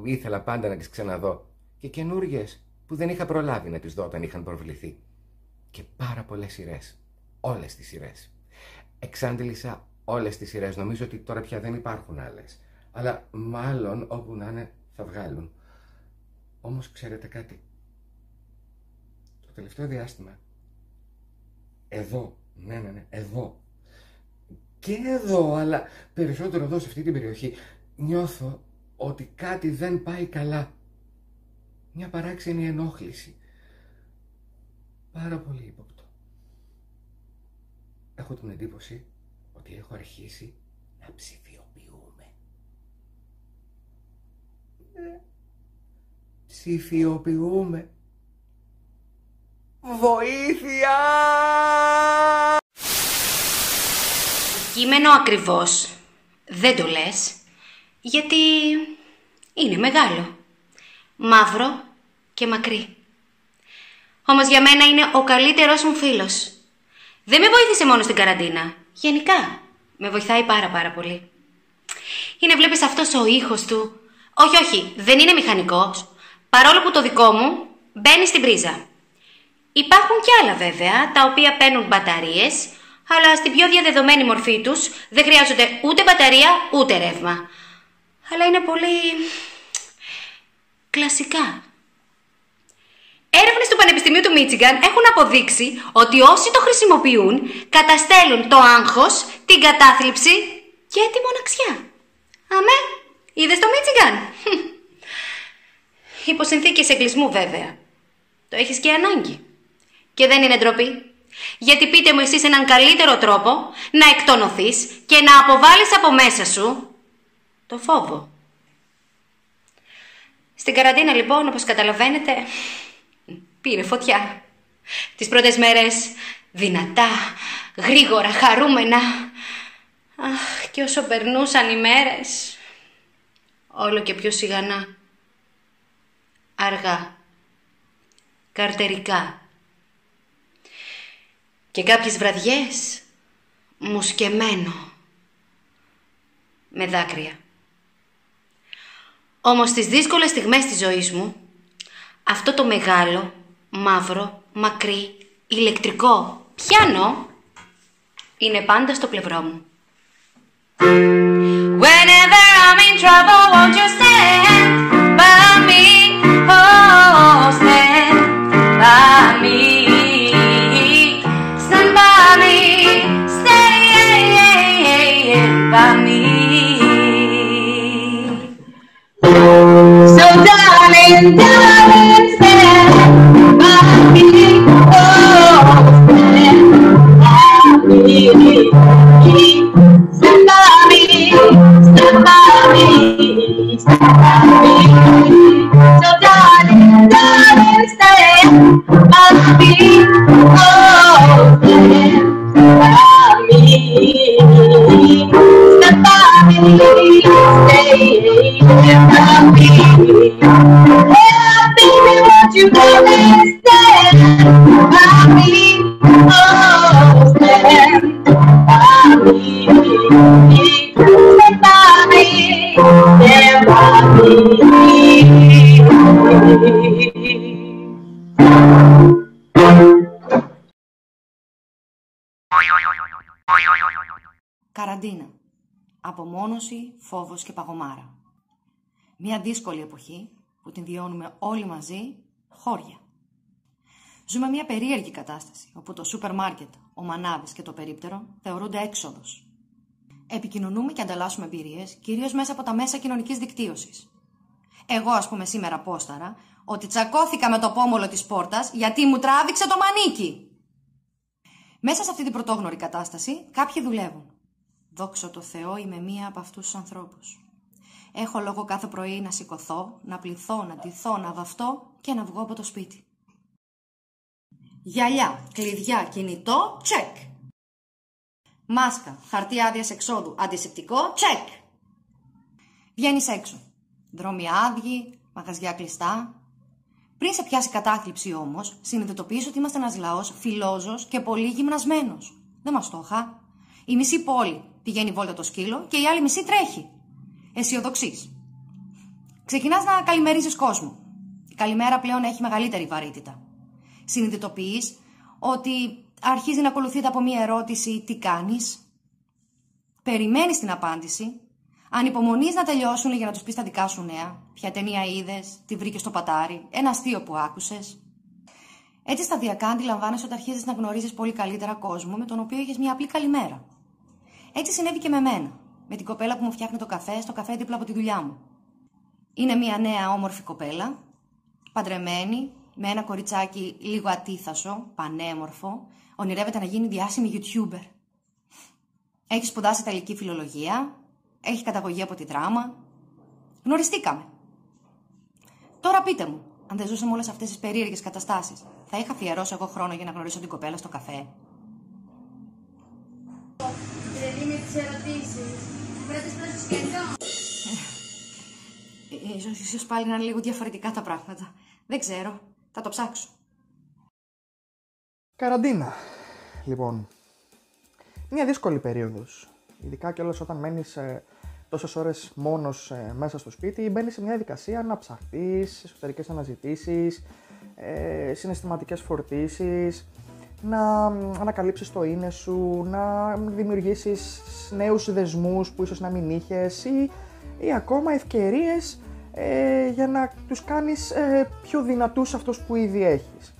ήθελα πάντα να τις ξαναδώ και καινούριες που δεν είχα προλάβει να τις δω όταν είχαν προβληθεί. Και πάρα πολλές σειρές. Όλες τις σειρές. Εξάντλησα όλες τις σειρές. Νομίζω ότι τώρα πια δεν υπάρχουν άλλες. Αλλά μάλλον όπου να είναι θα βγάλουν. Όμως ξέρετε κάτι. Το τελευταίο διάστημα, εδώ, ναι, εδώ, και εδώ, αλλά περισσότερο εδώ σε αυτή την περιοχή, νιώθω ότι κάτι δεν πάει καλά. Μια παράξενη ενόχληση. Πάρα πολύ ύποπτο. Έχω την εντύπωση ότι έχω αρχίσει να ψηφιοποιούμε. Ψηφιοποιούμε. Βοήθεια! Κείμενο ακριβώς. Δεν το λες, γιατί είναι μεγάλο. Μαύρο και μακρύ. Όμως για μένα είναι ο καλύτερος μου φίλος. Δεν με βοήθησε μόνο στην καραντίνα. Γενικά, με βοηθάει πάρα πολύ. Είναι, βλέπεις, αυτός ο ήχος του. Όχι, δεν είναι μηχανικός. Παρόλο που το δικό μου μπαίνει στην πρίζα. Υπάρχουν κι άλλα βέβαια, τα οποία παίρνουν μπαταρίες, αλλά στην πιο διαδεδομένη μορφή τους δεν χρειάζονται ούτε μπαταρία ούτε ρεύμα. Αλλά είναι πολύ κλασικά. Έρευνες του Πανεπιστημίου του Μίτσιγκαν έχουν αποδείξει ότι όσοι το χρησιμοποιούν καταστέλουν το άγχος, την κατάθλιψη και τη μοναξιά. Αμέ, είδες το Μίτσιγκαν? Υπό συνθήκες εγκλισμού βέβαια. Το έχεις και ανάγκη. Και δεν είναι ντροπή. Γιατί πείτε μου εσείς έναν καλύτερο τρόπο να εκτονωθείς και να αποβάλεις από μέσα σου το φόβο. Στην καραντίνα λοιπόν, όπως καταλαβαίνετε, πήρε φωτιά. Τις πρώτες μέρες δυνατά, γρήγορα, χαρούμενα. Αχ, και όσο περνούσαν οι μέρες, όλο και πιο σιγανά. Αργά. Καρτερικά. Και κάποιες βραδιές μουσκεμένο. Με δάκρυα. Όμως στις δύσκολες στιγμές της ζωής μου, αυτό το μεγάλο, μαύρο, μακρύ, ηλεκτρικό πιάνο είναι πάντα στο πλευρό μου. Whenever I'm in trouble, won't you stand by me? Oh, stand by me. Stand by me. Stand by me. So darling, darling, stand by me. Oh, stand by me. Stand by me. Stand by me. Stand by me. So darling, darling, stand by me. Oh, stand by me. Stand by me. Stay by me. Yeah, baby, won't you come and stand by me? Oh, stand by me. Stand by me. Stand by me. Καραντίνα. Απομόνωση, φόβος και παγωμάρα. Μια δύσκολη εποχή που την βιώνουμε όλοι μαζί, χώρια. Ζούμε μια περίεργη κατάσταση, όπου το σούπερ μάρκετ, ο μανάβης και το περίπτερο θεωρούνται έξοδος. Επικοινωνούμε και ανταλλάσσουμε εμπειρίες, κυρίως μέσα από τα μέσα κοινωνικής δικτύωσης. Εγώ, ας πούμε, σήμερα πόσταρα ότι τσακώθηκα με το πόμολο της πόρτας γιατί μου τράβηξε το μανίκι. Μέσα σε αυτή την πρωτόγνωρη κατάσταση, κάποιοι δουλεύουν. Δόξα τω Θεώ, είμαι μία από αυτούς τους ανθρώπους. Έχω λόγο κάθε πρωί να σηκωθώ, να πληθώ, να ντυθώ, να βαφτώ και να βγω από το σπίτι. Γυαλιά, κλειδιά, κινητό, check. Μάσκα, χαρτί άδειας εξόδου, αντισηπτικό, check. Βγαίνεις έξω. Δρόμοι άδειοι, μαγαζιά κλειστά. Πριν σε πιάσει κατάθλιψη όμως, συνειδητοποιείς ότι είμαστε ένας λαός φιλόζος και πολύ γυμνασμένος. Δεν μας το είχα. Η μισή πόλη πηγαίνει βόλτα το σκύλο και η άλλη μισή τρέχει. Αισιοδοξείς. Ξεκινάς να καλημερίζεις κόσμο. Η καλημέρα πλέον έχει μεγαλύτερη βαρύτητα. Συνειδητοποιείς ότι αρχίζει να ακολουθείται από μία ερώτηση «Τι κάνεις?». Περιμένεις την απάντηση. Ανυπομονείς να τελειώσουν για να τους πεις τα δικά σου νέα. Ποια ταινία είδες, τι βρήκες στο πατάρι, ένα αστείο που άκουσες. Έτσι σταδιακά αντιλαμβάνεσαι ότι αρχίζεις να γνωρίζεις πολύ καλύτερα κόσμο με τον οποίο είχες μια απλή καλημέρα. Έτσι συνέβη και με μένα, με την κοπέλα που μου φτιάχνει το καφέ στο καφέ δίπλα από τη δουλειά μου. Είναι μια νέα όμορφη κοπέλα, παντρεμένη, με ένα κοριτσάκι λίγο ατίθασο, πανέμορφο, ονειρεύεται να γίνει διάσημη YouTuber. Έχει σπουδάσει ιταλική φιλολογία, έχει καταγωγή από τη δράμα. Γνωριστήκαμε. Τώρα πείτε μου, αν δεν ζούσαμε όλες αυτές τις περίεργες καταστάσεις, θα είχα αφιερώσει εγώ χρόνο για να γνωρίσω την κοπέλα στο καφέ? Τρελή με τις ερωτήσεις. Πρώτες προς καιρό. Ίσως πάλι να είναι λίγο διαφορετικά τα πράγματα. Δεν ξέρω. Θα το ψάξω. Καραντίνα. Λοιπόν, μια δύσκολη περίοδος. Ειδικά κιόλας όταν μένεις τόσες ώρες μόνος μέσα στο σπίτι, μπαίνεις σε μια διαδικασία να ψαχτείς, εσωτερικές αναζητήσεις, συναισθηματικές φορτίσεις, να ανακαλύψεις το είναι σου, να δημιουργήσεις νέους δεσμούς που ίσως να μην είχες ή ακόμα ευκαιρίες για να τους κάνεις πιο δυνατούς αυτούς που ήδη έχεις.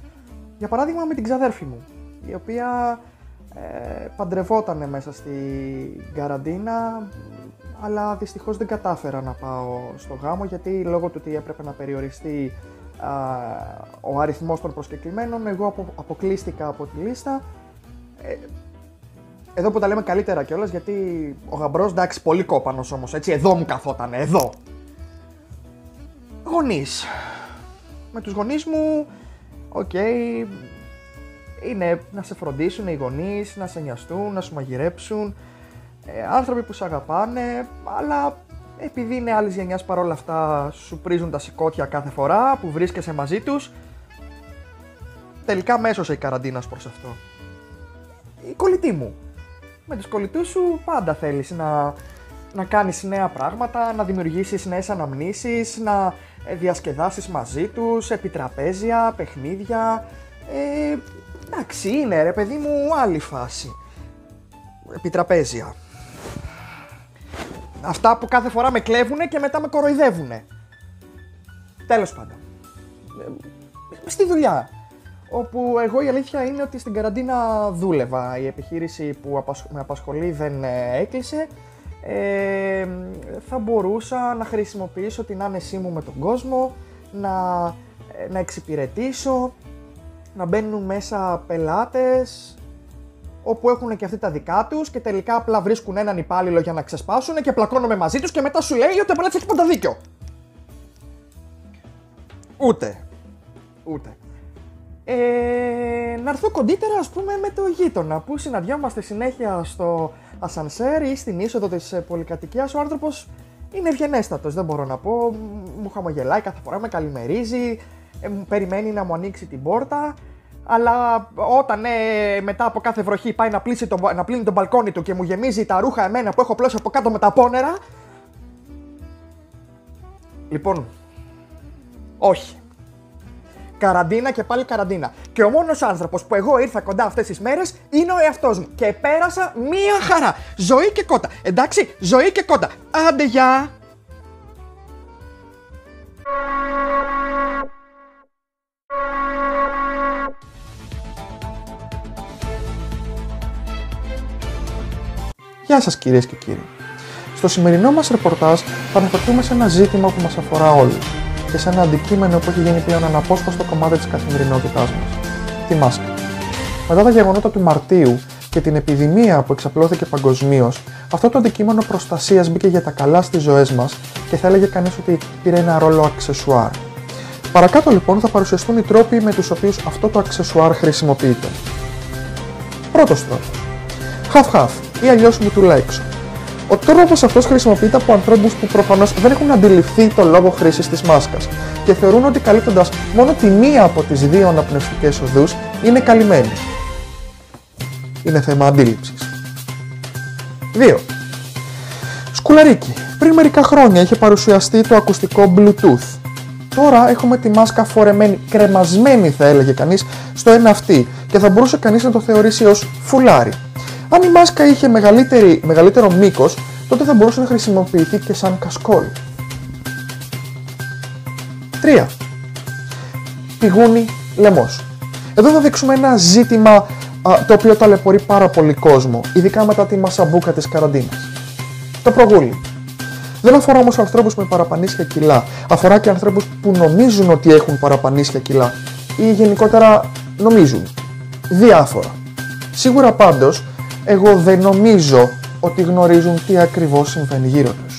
Για παράδειγμα με την ξαδέρφη μου, η οποία παντρευότανε μέσα στην καραντίνα, αλλά δυστυχώς δεν κατάφερα να πάω στο γάμο, γιατί λόγω του ότι έπρεπε να περιοριστεί ο αριθμός των προσκεκλημένων, εγώ αποκλείστηκα από τη λίστα. Εδώ που τα λέμε καλύτερα κιόλας, γιατί ο γαμπρός, εντάξει, πολύ κόπανος όμως, έτσι, εδώ μου καθότανε, εδώ. Γονείς. Με τους γονείς μου, οκ, είναι να σε φροντίσουν οι γονείς, να σε νοιαστούν, να σου μαγειρέψουν, άνθρωποι που σε αγαπάνε, αλλά επειδή είναι άλλης γενιάς παρόλα αυτά σου πρίζουν τα σηκώτια κάθε φορά που βρίσκεσαι μαζί τους. Τελικά μέσωσε η καραντίνα προς αυτό. Η κολλητή μου. Με τους κολλητούς σου πάντα θέλεις να κάνεις νέα πράγματα, να δημιουργήσεις νέες αναμνήσεις, να διασκεδάσεις μαζί τους, επιτραπέζια, παιχνίδια. Εντάξει, είναι ρε παιδί μου άλλη φάση. Επιτραπέζια. Αυτά που κάθε φορά με κλέβουνε και μετά με κοροϊδεύουνε. Τέλος πάντων. Στη δουλειά. Όπου εγώ η αλήθεια είναι ότι στην καραντίνα δούλευα. Η επιχείρηση που με απασχολεί δεν έκλεισε. Θα μπορούσα να χρησιμοποιήσω την άνεσή μου με τον κόσμο, να εξυπηρετήσω, να μπαίνουν μέσα πελάτες, όπου έχουν και αυτοί τα δικά τους και τελικά απλά βρίσκουν έναν υπάλληλο για να ξεσπάσουν και πλακώνομαι μαζί τους και μετά σου λέει ότι ο πελάτης έχει πάντα δίκιο. Ούτε. Να έρθω κοντύτερα, ας πούμε, με το γείτονα που συναντιόμαστε συνέχεια στο ασανσέρ ή στην είσοδο της πολυκατοικίας. Ο άνθρωπος είναι ευγενέστατος, δεν μπορώ να πω. Μου χαμογελάει κάθε φορά, με καλημερίζει, περιμένει να μου ανοίξει την πόρτα. Αλλά όταν μετά από κάθε βροχή πάει να πλύνει το μπαλκόνι του και μου γεμίζει τα ρούχα εμένα που έχω πλώσει από κάτω με τα πόνερα. Λοιπόν, όχι. Καραντίνα και πάλι καραντίνα. Και ο μόνος άνθρωπος που εγώ ήρθα κοντά αυτές τις μέρες είναι ο εαυτός μου. Και πέρασα μία χαρά. Ζωή και κότα. Εντάξει, ζωή και κότα. Άντε, γεια. Γεια σας κυρίες και κύριοι. Στο σημερινό μας ρεπορτάζ θα αναφερθούμε σε ένα ζήτημα που μας αφορά όλους και σε ένα αντικείμενο που έχει γίνει πλέον αναπόσπαστο κομμάτι της καθημερινότητάς μας. Τη μάσκα. Μετά τα γεγονότα του Μαρτίου και την επιδημία που εξαπλώθηκε παγκοσμίως, αυτό το αντικείμενο προστασίας μπήκε για τα καλά στις ζωές μας και θα έλεγε κανείς ότι πήρε ένα ρόλο αξεσουάρ. Παρακάτω λοιπόν θα παρουσιαστούν οι τρόποι με τους οποίους αυτό το αξεσουάρ χρησιμοποιείται. Πρώτος τρόπος. Half-half ή αλλιώς μουτουλέξο. Ο τρόπος αυτός χρησιμοποιείται από ανθρώπους που προφανώς δεν έχουν αντιληφθεί το λόγο χρήσης της μάσκας και θεωρούν ότι καλύπτοντας μόνο τη μία από τις δύο αναπνευστικές οδούς είναι καλυμμένοι. Είναι θέμα αντίληψης. 2. Σκουλαρίκι. Πριν μερικά χρόνια είχε παρουσιαστεί το ακουστικό Bluetooth. Τώρα έχουμε τη μάσκα φορεμένη, κρεμασμένη θα έλεγε κανείς, στο ένα αυτί και θα μπορούσε κανείς να το θεωρήσει ως φουλάρι. Αν η μάσκα είχε μεγαλύτερο μήκος, τότε θα μπορούσε να χρησιμοποιηθεί και σαν κασκόλ. 3. Πηγούνι λαιμός. Εδώ θα δείξουμε ένα ζήτημα το οποίο ταλαιπωρεί πάρα πολύ κόσμο, ειδικά μετά τη μασαμπούκα της καραντίνας. Το προγούλι. Δεν αφορά όμως ανθρώπους με παραπανίσια κιλά, αφορά και ανθρώπους που νομίζουν ότι έχουν παραπανίσια κιλά ή γενικότερα νομίζουν. Διάφορα. Σίγουρα πάντως, εγώ δεν νομίζω ότι γνωρίζουν τι ακριβώς συμβαίνει γύρω τους.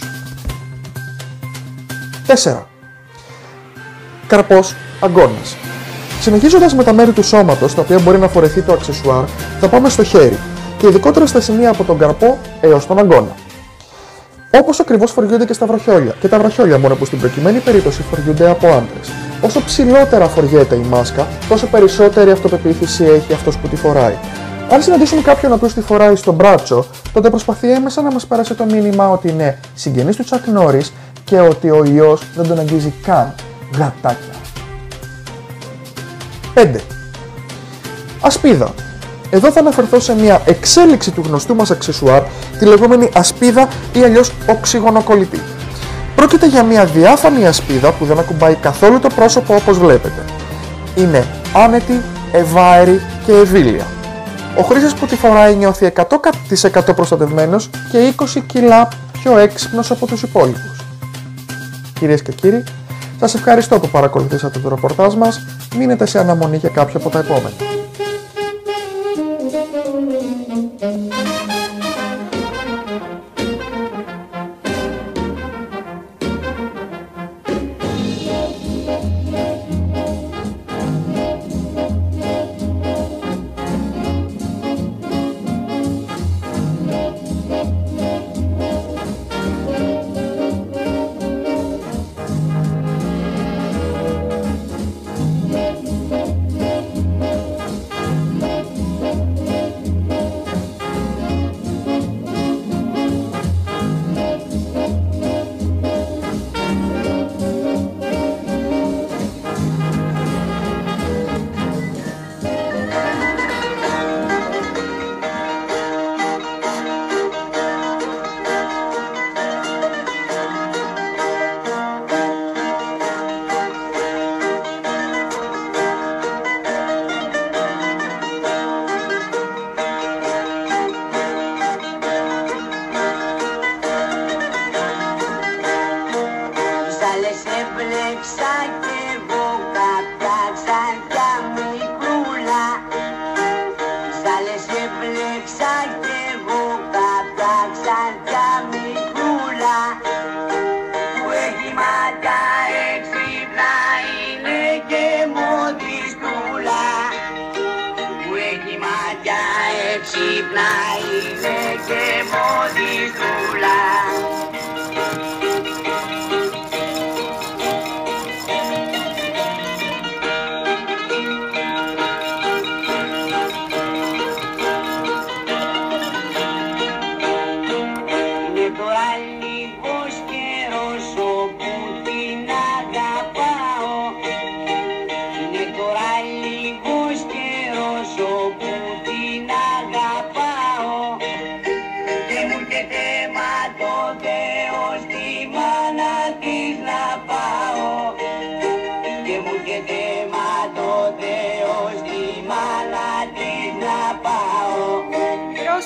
4. Καρπός αγκώνας. Συνεχίζοντας με τα μέρη του σώματος, τα οποία μπορεί να φορεθεί το αξεσουάρ, θα πάμε στο χέρι και ειδικότερα στα σημεία από τον καρπό έως τον αγκώνα. Όπως ακριβώς φοριούνται και στα βραχιόλια, και τα βραχιόλια μόνο που στην προκειμένη περίπτωση φοριούνται από άντρες. Όσο ψηλότερα φοριέται η μάσκα, τόσο περισσότερη αυτοπεποίθηση έχει αυτός που τη φοράει. Αν συναντήσουμε κάποιον ο οποίος τη φοράει στο μπράτσο, τότε προσπαθεί έμεσα να μας περάσει το μήνυμα ότι είναι συγγενής του Τσακ Νόρις και ότι ο ιός δεν τον αγγίζει καν. Γατάκια. 5. Ασπίδα. Εδώ θα αναφερθώ σε μια εξέλιξη του γνωστού μας αξεσουάρ, τη λεγόμενη ασπίδα ή αλλιώς οξυγονοκολλητή. Πρόκειται για μια διάφανη ασπίδα που δεν ακουμπάει καθόλου το πρόσωπο όπως βλέπετε. Είναι άνετη, ευάερη και ευήλια. Ο χρήστης που τη φοράει νιώθει 100% προστατευμένος και 20 κιλά πιο έξυπνος από τους υπόλοιπους. Κυρίες και κύριοι, σας ευχαριστώ που παρακολουθήσατε το ρεπορτάζ μας. Μείνετε σε αναμονή για κάποια από τα επόμενα.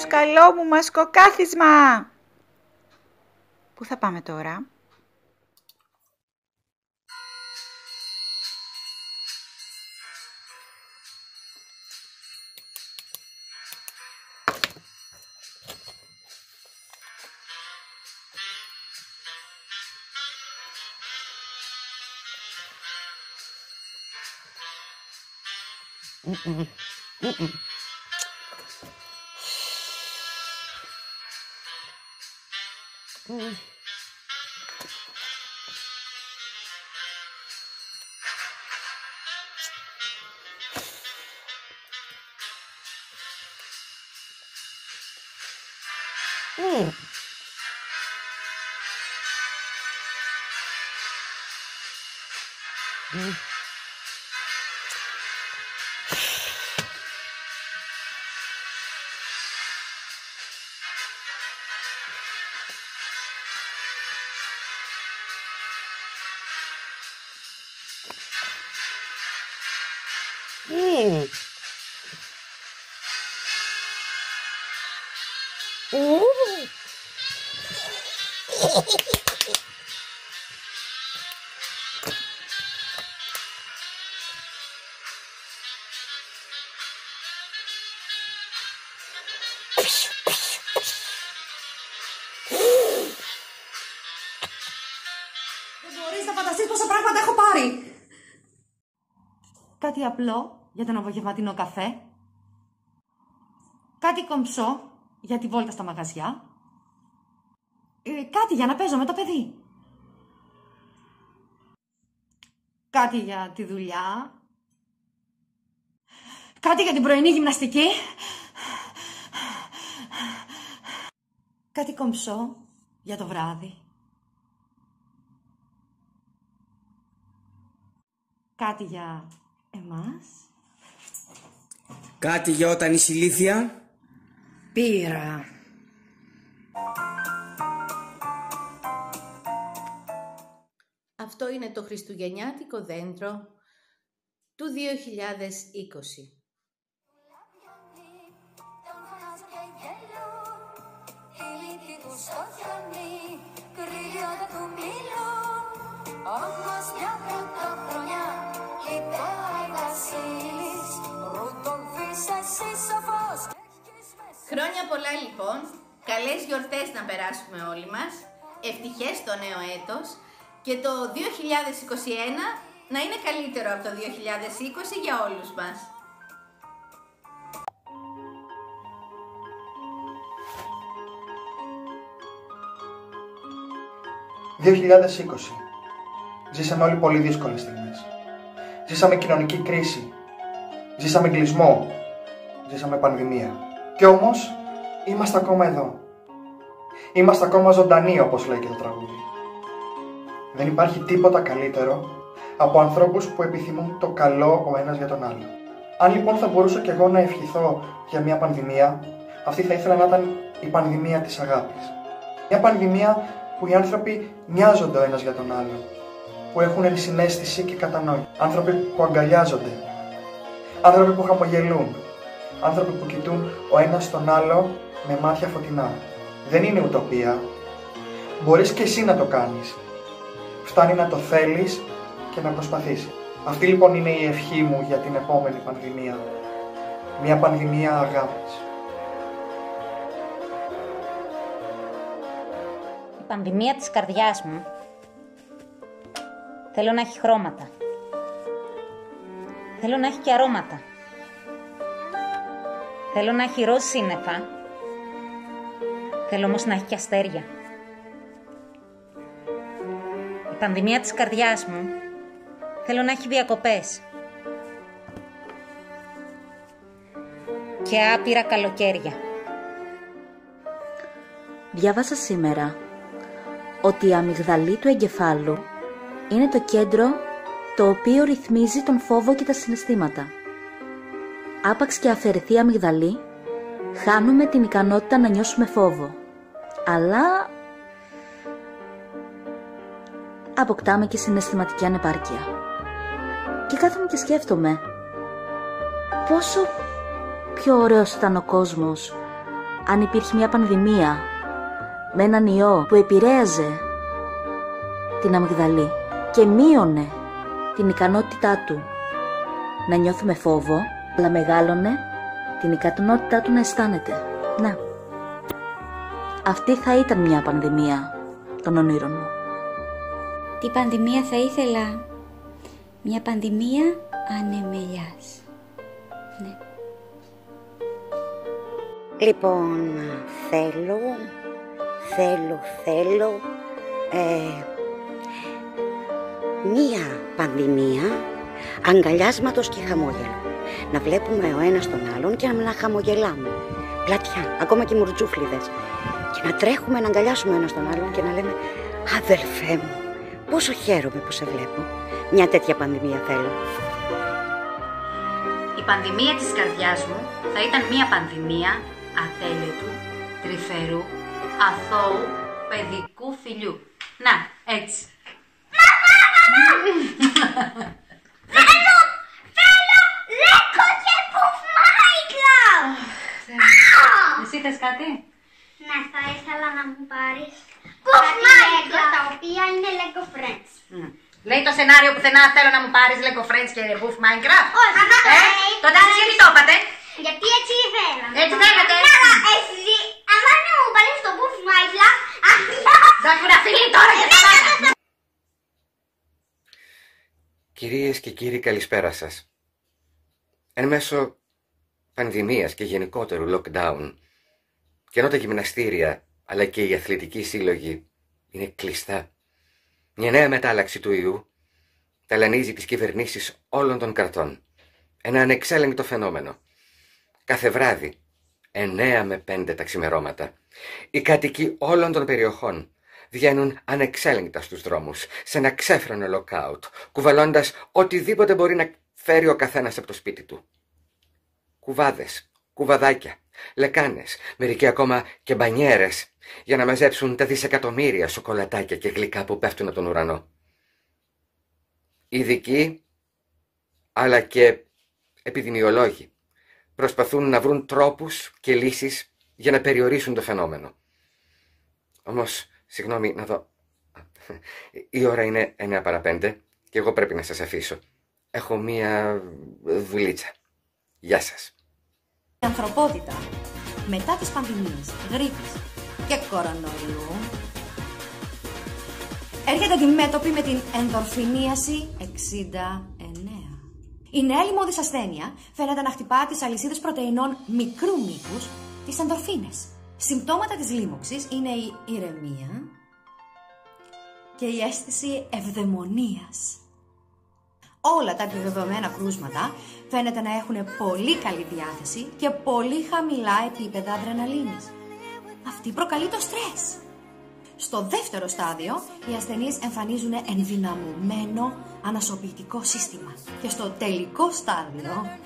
Καλό μου μασκοκάθισμα! Πού θα πάμε τώρα? Mm. Δεν μπορείς να φανταστείς πόσα πράγματα έχω πάρει. Κάτι απλό για τον απογευματινό καφέ. Κάτι κομψό για τη βόλτα στα μαγαζιά. Κάτι για να παίζω με το παιδί. Κάτι για τη δουλειά. Κάτι για την πρωινή γυμναστική. Κάτι κομψό για το βράδυ. Κάτι για εμάς. Κάτι για όταν είσαι ηλίθια. Πήρα. Αυτό είναι το χριστουγεννιάτικο δέντρο του 2020. Χρόνια πολλά λοιπόν, καλές γιορτές να περάσουμε όλοι μας, ευτυχές το νέο έτος και το 2021 να είναι καλύτερο από το 2020 για όλους μας. ...2020. Ζήσαμε όλοι πολύ δύσκολες στιγμές. Ζήσαμε κοινωνική κρίση. Ζήσαμε εγκλεισμό. Ζήσαμε πανδημία. Κι όμως, είμαστε ακόμα εδώ. Είμαστε ακόμα ζωντανοί, όπως λέει και το τραγούδι. Δεν υπάρχει τίποτα καλύτερο από ανθρώπους που επιθυμούν το καλό ο ένας για τον άλλο. Αν λοιπόν θα μπορούσα κι εγώ να ευχηθώ για μια πανδημία, αυτή θα ήθελα να ήταν η πανδημία της αγάπης. Μια πανδημία που οι άνθρωποι νοιάζονται ο ένας για τον άλλο, που έχουν ενσυναίσθηση και κατανόηση. Άνθρωποι που αγκαλιάζονται, άνθρωποι που χαμογελούν, άνθρωποι που κοιτούν ο ένας τον άλλο με μάτια φωτεινά. Δεν είναι ουτοπία. Μπορείς και εσύ να το κάνεις. Φτάνει να το θέλεις και να προσπαθήσεις. Αυτή λοιπόν είναι η ευχή μου για την επόμενη πανδημία. Μια πανδημία αγάπης. Η πανδημία της καρδιάς μου θέλω να έχει χρώματα. Θέλω να έχει και αρώματα. Θέλω να έχει ροζ σύννεφα. Θέλω όμως να έχει και αστέρια. Η πανδημία της καρδιάς μου θέλω να έχει διακοπές. Και άπειρα καλοκαίρια. Διάβασα σήμερα ότι η αμυγδαλή του εγκεφάλου είναι το κέντρο το οποίο ρυθμίζει τον φόβο και τα συναισθήματα. Άπαξ και αφαιρεθεί η αμυγδαλή, χάνουμε την ικανότητα να νιώσουμε φόβο. Αλλά αποκτάμε και συναισθηματική ανεπάρκεια. Και κάθομαι και σκέφτομαι πόσο πιο ωραίος ήταν ο κόσμος αν υπήρχε μια πανδημία με έναν ιό που επηρέαζε την αμυγδαλή και μείωνε την ικανότητά του να νιώθουμε φόβο, αλλά μεγάλωνε την ικανότητά του να αισθάνεται. Ναι. Αυτή θα ήταν μια πανδημία των ονείρων μου. Τι πανδημία θα ήθελα? Μια πανδημία ανεμελιάς. Ναι. Λοιπόν, θέλω μία πανδημία αγκαλιάσματος και χαμόγελο. Να βλέπουμε ο ένας τον άλλον και να χαμογελάμε. Πλατιά, ακόμα και μουρτζούφλιδες. Και να τρέχουμε να αγκαλιάσουμε ο ένας τον άλλον και να λέμε «Αδελφέ μου, πόσο χαίρομαι που σε βλέπω». Μια τέτοια πανδημία θέλω. Η πανδημία της καρδιάς μου θα ήταν μια πανδημία ατέλειωτου, τρυφερού, αθώου, παιδικού φιλιού. Να, έτσι. Θέλω Λέκο και Πουφ Μάικλα! Εσύ θες κάτι? Ναι, θα ήθελα να μου πάρεις κάτι Lego, τα οποία είναι Lego Friends. Λέει το σενάριο πουθενά θέλω να μου πάρεις Lego Friends και Buff Minecraft. Όχι, τότε εσείς γιατί το είπατε? Γιατί έτσι ήθελα. Έτσι θέλετε. Εσύ, άμα δεν μου πάρεις το Buff Minecraft, θα έχουν αφήνει τώρα και θα πάνε. Κυρίες και κύριοι, καλησπέρα σας. Εν μέσω πανδημίας και γενικότερου lockdown, και ενώ τα γυμναστήρια αλλά και οι αθλητικοί σύλλογοι είναι κλειστά, μια νέα μετάλλαξη του ιού ταλανίζει τις κυβερνήσεις όλων των κρατών. Ένα ανεξέλεγκτο φαινόμενο. Κάθε βράδυ, 9 με 5 τα ξημερώματα, οι κάτοικοι όλων των περιοχών βγαίνουν ανεξέλεγκτα στους δρόμους, σε ένα ξέφρενο lockout, κουβαλώντας οτιδήποτε μπορεί να φέρει ο καθένας από το σπίτι του. Κουβάδες, κουβαδάκια, λεκάνες, μερικοί ακόμα και μπανιέρες, για να μαζέψουν τα δισεκατομμύρια σοκολατάκια και γλυκά που πέφτουν από τον ουρανό. Ειδικοί, αλλά και επιδημιολόγοι, προσπαθούν να βρουν τρόπους και λύσεις για να περιορίσουν το φαινόμενο. Όμως, συγγνώμη, να δω. Η ώρα είναι 9 παρά 5 και εγώ πρέπει να σας αφήσω. Έχω μία δουλίτσα. Γεια σας. Η ανθρωπότητα μετά τις πανδημίες, γρίπης και κορονοϊού έρχεται αντιμέτωπη με την ενδορφινίαση 69. Η νέα λοιμώδης ασθένεια φαίνεται να χτυπά τις αλυσίδες πρωτεϊνών μικρού μήκους, τις ενδορφίνες. Συμπτώματα της λίμωξης είναι η ηρεμία και η αίσθηση ευδαιμονίας. Όλα τα επιβεβαιωμένα κρούσματα φαίνεται να έχουν πολύ καλή διάθεση και πολύ χαμηλά επίπεδα αδρεναλίνης. Αυτή προκαλεί το στρες. Στο δεύτερο στάδιο, οι ασθενείς εμφανίζουν ενδυναμωμένο ανασωπητικό σύστημα. Και στο τελικό στάδιο,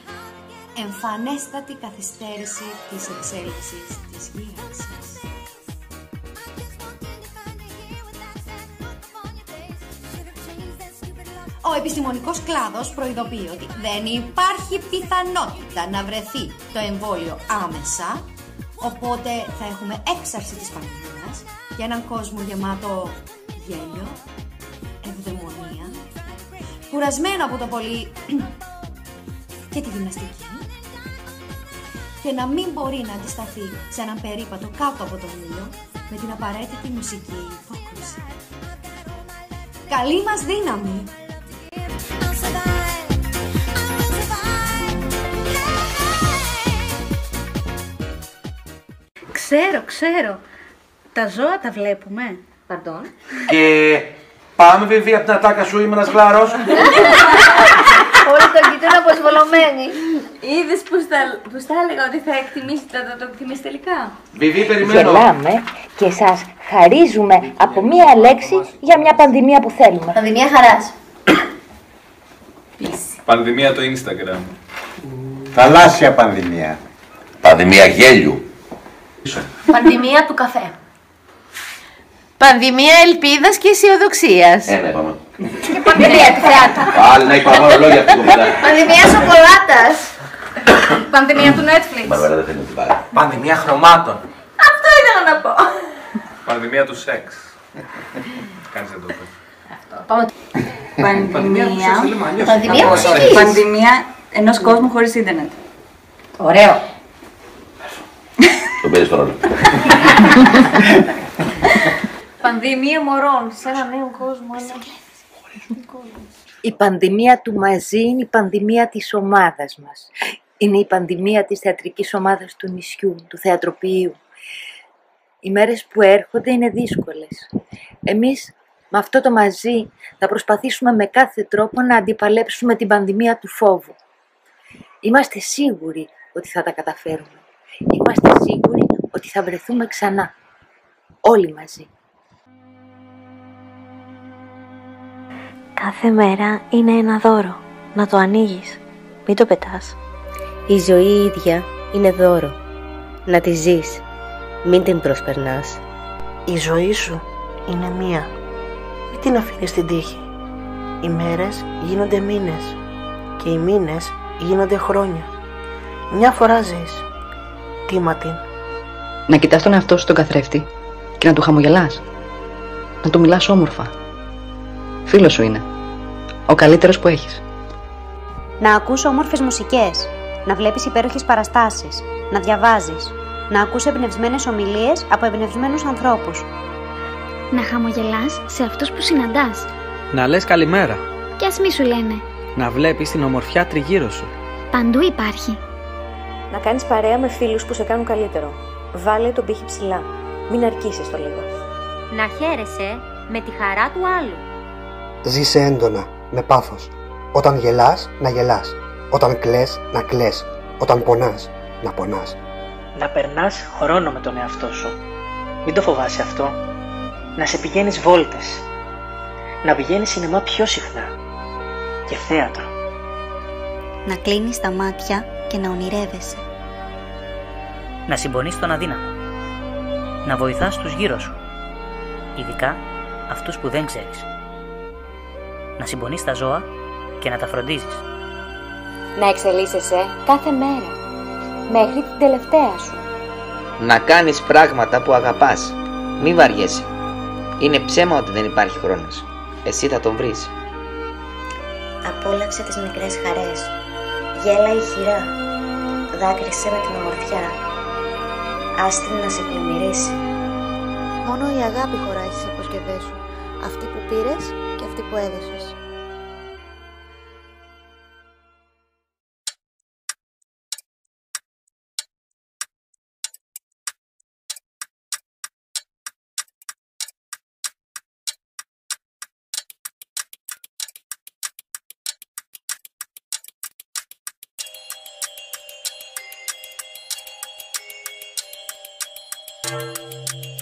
εμφανέστατη καθυστέρηση της εξέλιξης της γύρανσης. Ο επιστημονικός κλάδος προειδοποιεί ότι δεν υπάρχει πιθανότητα να βρεθεί το εμβόλιο άμεσα, οπότε θα έχουμε έξαρση της πανδημίας για έναν κόσμο γεμάτο γέλιο, ευδαιμονία, κουρασμένο από το πολύ και τη γυμναστική, και να μην μπορεί να αντισταθεί σε έναν περίπατο κάτω από τον ήλιο με την απαραίτητη μουσική υπόκριση. Καλή μας δύναμη! Ξέρω. Τα ζώα τα βλέπουμε. Παντών. Και πάμε Βιβί από την ατάκα σου, είμαι ένας γλάρος. Όλοι τον κοιτούν αποσβολωμένοι. Είδες πως τα έλεγα ότι θα εκτιμήσετε, θα το εκτιμήσει τελικά. Βιβί, περιμένω. Γελάμε και σας χαρίζουμε από μία λέξη για μια πανδημία που θέλουμε. Πανδημία χαράς. Πανδημία το Instagram. Θαλάσσια πανδημία. Πανδημία γέλιου. Πανδημία του καφέ. Πανδημία ελπίδας και αισιοδοξίας. Ένα είπαμε. Και πανδημία του θεάτρου. Πάλι να είπαμε λόγια από την κομμάτα. Πανδημία σοκολάτας. Πανδημία του Netflix. Μπαρβάρα δεν θέλει να την πάρει. Πανδημία χρωμάτων. Αυτό ήθελα να πω. Πανδημία του σεξ. Κάνεις δεν το πες. Πάμε. Πανδημία μουσικής. Πανδημία ενός κόσμου χωρίς ίντερνετ. Ωραίο. Το παίρνεις τώρα. Πανδημία μωρών σε ένα νέο κόσμο. Η πανδημία του μαζί είναι η πανδημία της ομάδας μας. Είναι η πανδημία της θεατρικής ομάδας του νησιού, του θεατροποιείου. Οι μέρες που έρχονται είναι δύσκολες. Εμείς με αυτό το μαζί θα προσπαθήσουμε με κάθε τρόπο να αντιπαλέψουμε την πανδημία του φόβου. Είμαστε σίγουροι ότι θα τα καταφέρουμε. Είμαστε σίγουροι ότι θα βρεθούμε ξανά. Όλοι μαζί. Κάθε μέρα είναι ένα δώρο. Να το ανοίγεις. Μην το πετάς. Η ζωή η ίδια είναι δώρο. Να τη ζεις. Μην την προσπερνάς. Η ζωή σου είναι μία. Μην την αφήνεις στην τύχη. Οι μέρες γίνονται μήνες. Και οι μήνες γίνονται χρόνια. Μια φορά ζεις. Τίμα την. Να κοιτάς τον εαυτό σου στον καθρέφτη και να του χαμογελάς. Να του μιλάς όμορφα. Φίλος σου είναι. Ο καλύτερος που έχεις. Να ακούς όμορφες μουσικές. Να βλέπεις υπέροχες παραστάσεις. Να διαβάζεις. Να ακούς εμπνευσμένες ομιλίες από εμπνευσμένους ανθρώπους. Να χαμογελάς σε αυτούς που συναντάς. Να λες καλημέρα. Κι ας μη σου λένε. Να βλέπεις την ομορφιά τριγύρω σου. Παντού υπάρχει. Να κάνεις παρέα με φίλους που σε κάνουν καλύτερο. Βάλε τον πύχη ψηλά. Μην αρκίσεις το λίγο. Να χαίρεσαι με τη χαρά του άλλου. Ζήσε έντονα, με πάθος. Όταν γελάς, να γελάς. Όταν κλαις, να κλαις. Όταν πονάς, να πονάς. Να περνάς χρόνο με τον εαυτό σου. Μην το φοβάσαι αυτό. Να σε πηγαίνεις βόλτες. Να πηγαίνεις σινεμά πιο συχνά. Και θέατρο. Να κλείνεις τα μάτια και να ονειρεύεσαι. Να συμπονείς τον αδύναμο. Να βοηθάς τους γύρω σου. Ειδικά αυτούς που δεν ξέρεις. Να συμπονείς τα ζώα και να τα φροντίζεις. Να εξελίσσεσαι κάθε μέρα. Μέχρι την τελευταία σου. Να κάνεις πράγματα που αγαπάς. Μη βαριέσαι. Είναι ψέμα ότι δεν υπάρχει χρόνος. Εσύ θα τον βρεις. Απόλαυσε τις μικρές χαρές. Γέλα ηχηρά. Δάκρυσε με την ομορφιά. Άστη να σε πλημμυρίσει. Μόνο η αγάπη χωράει στις αποσκευές σου. Αυτή που πήρες και αυτή που έδωσες. Thank you.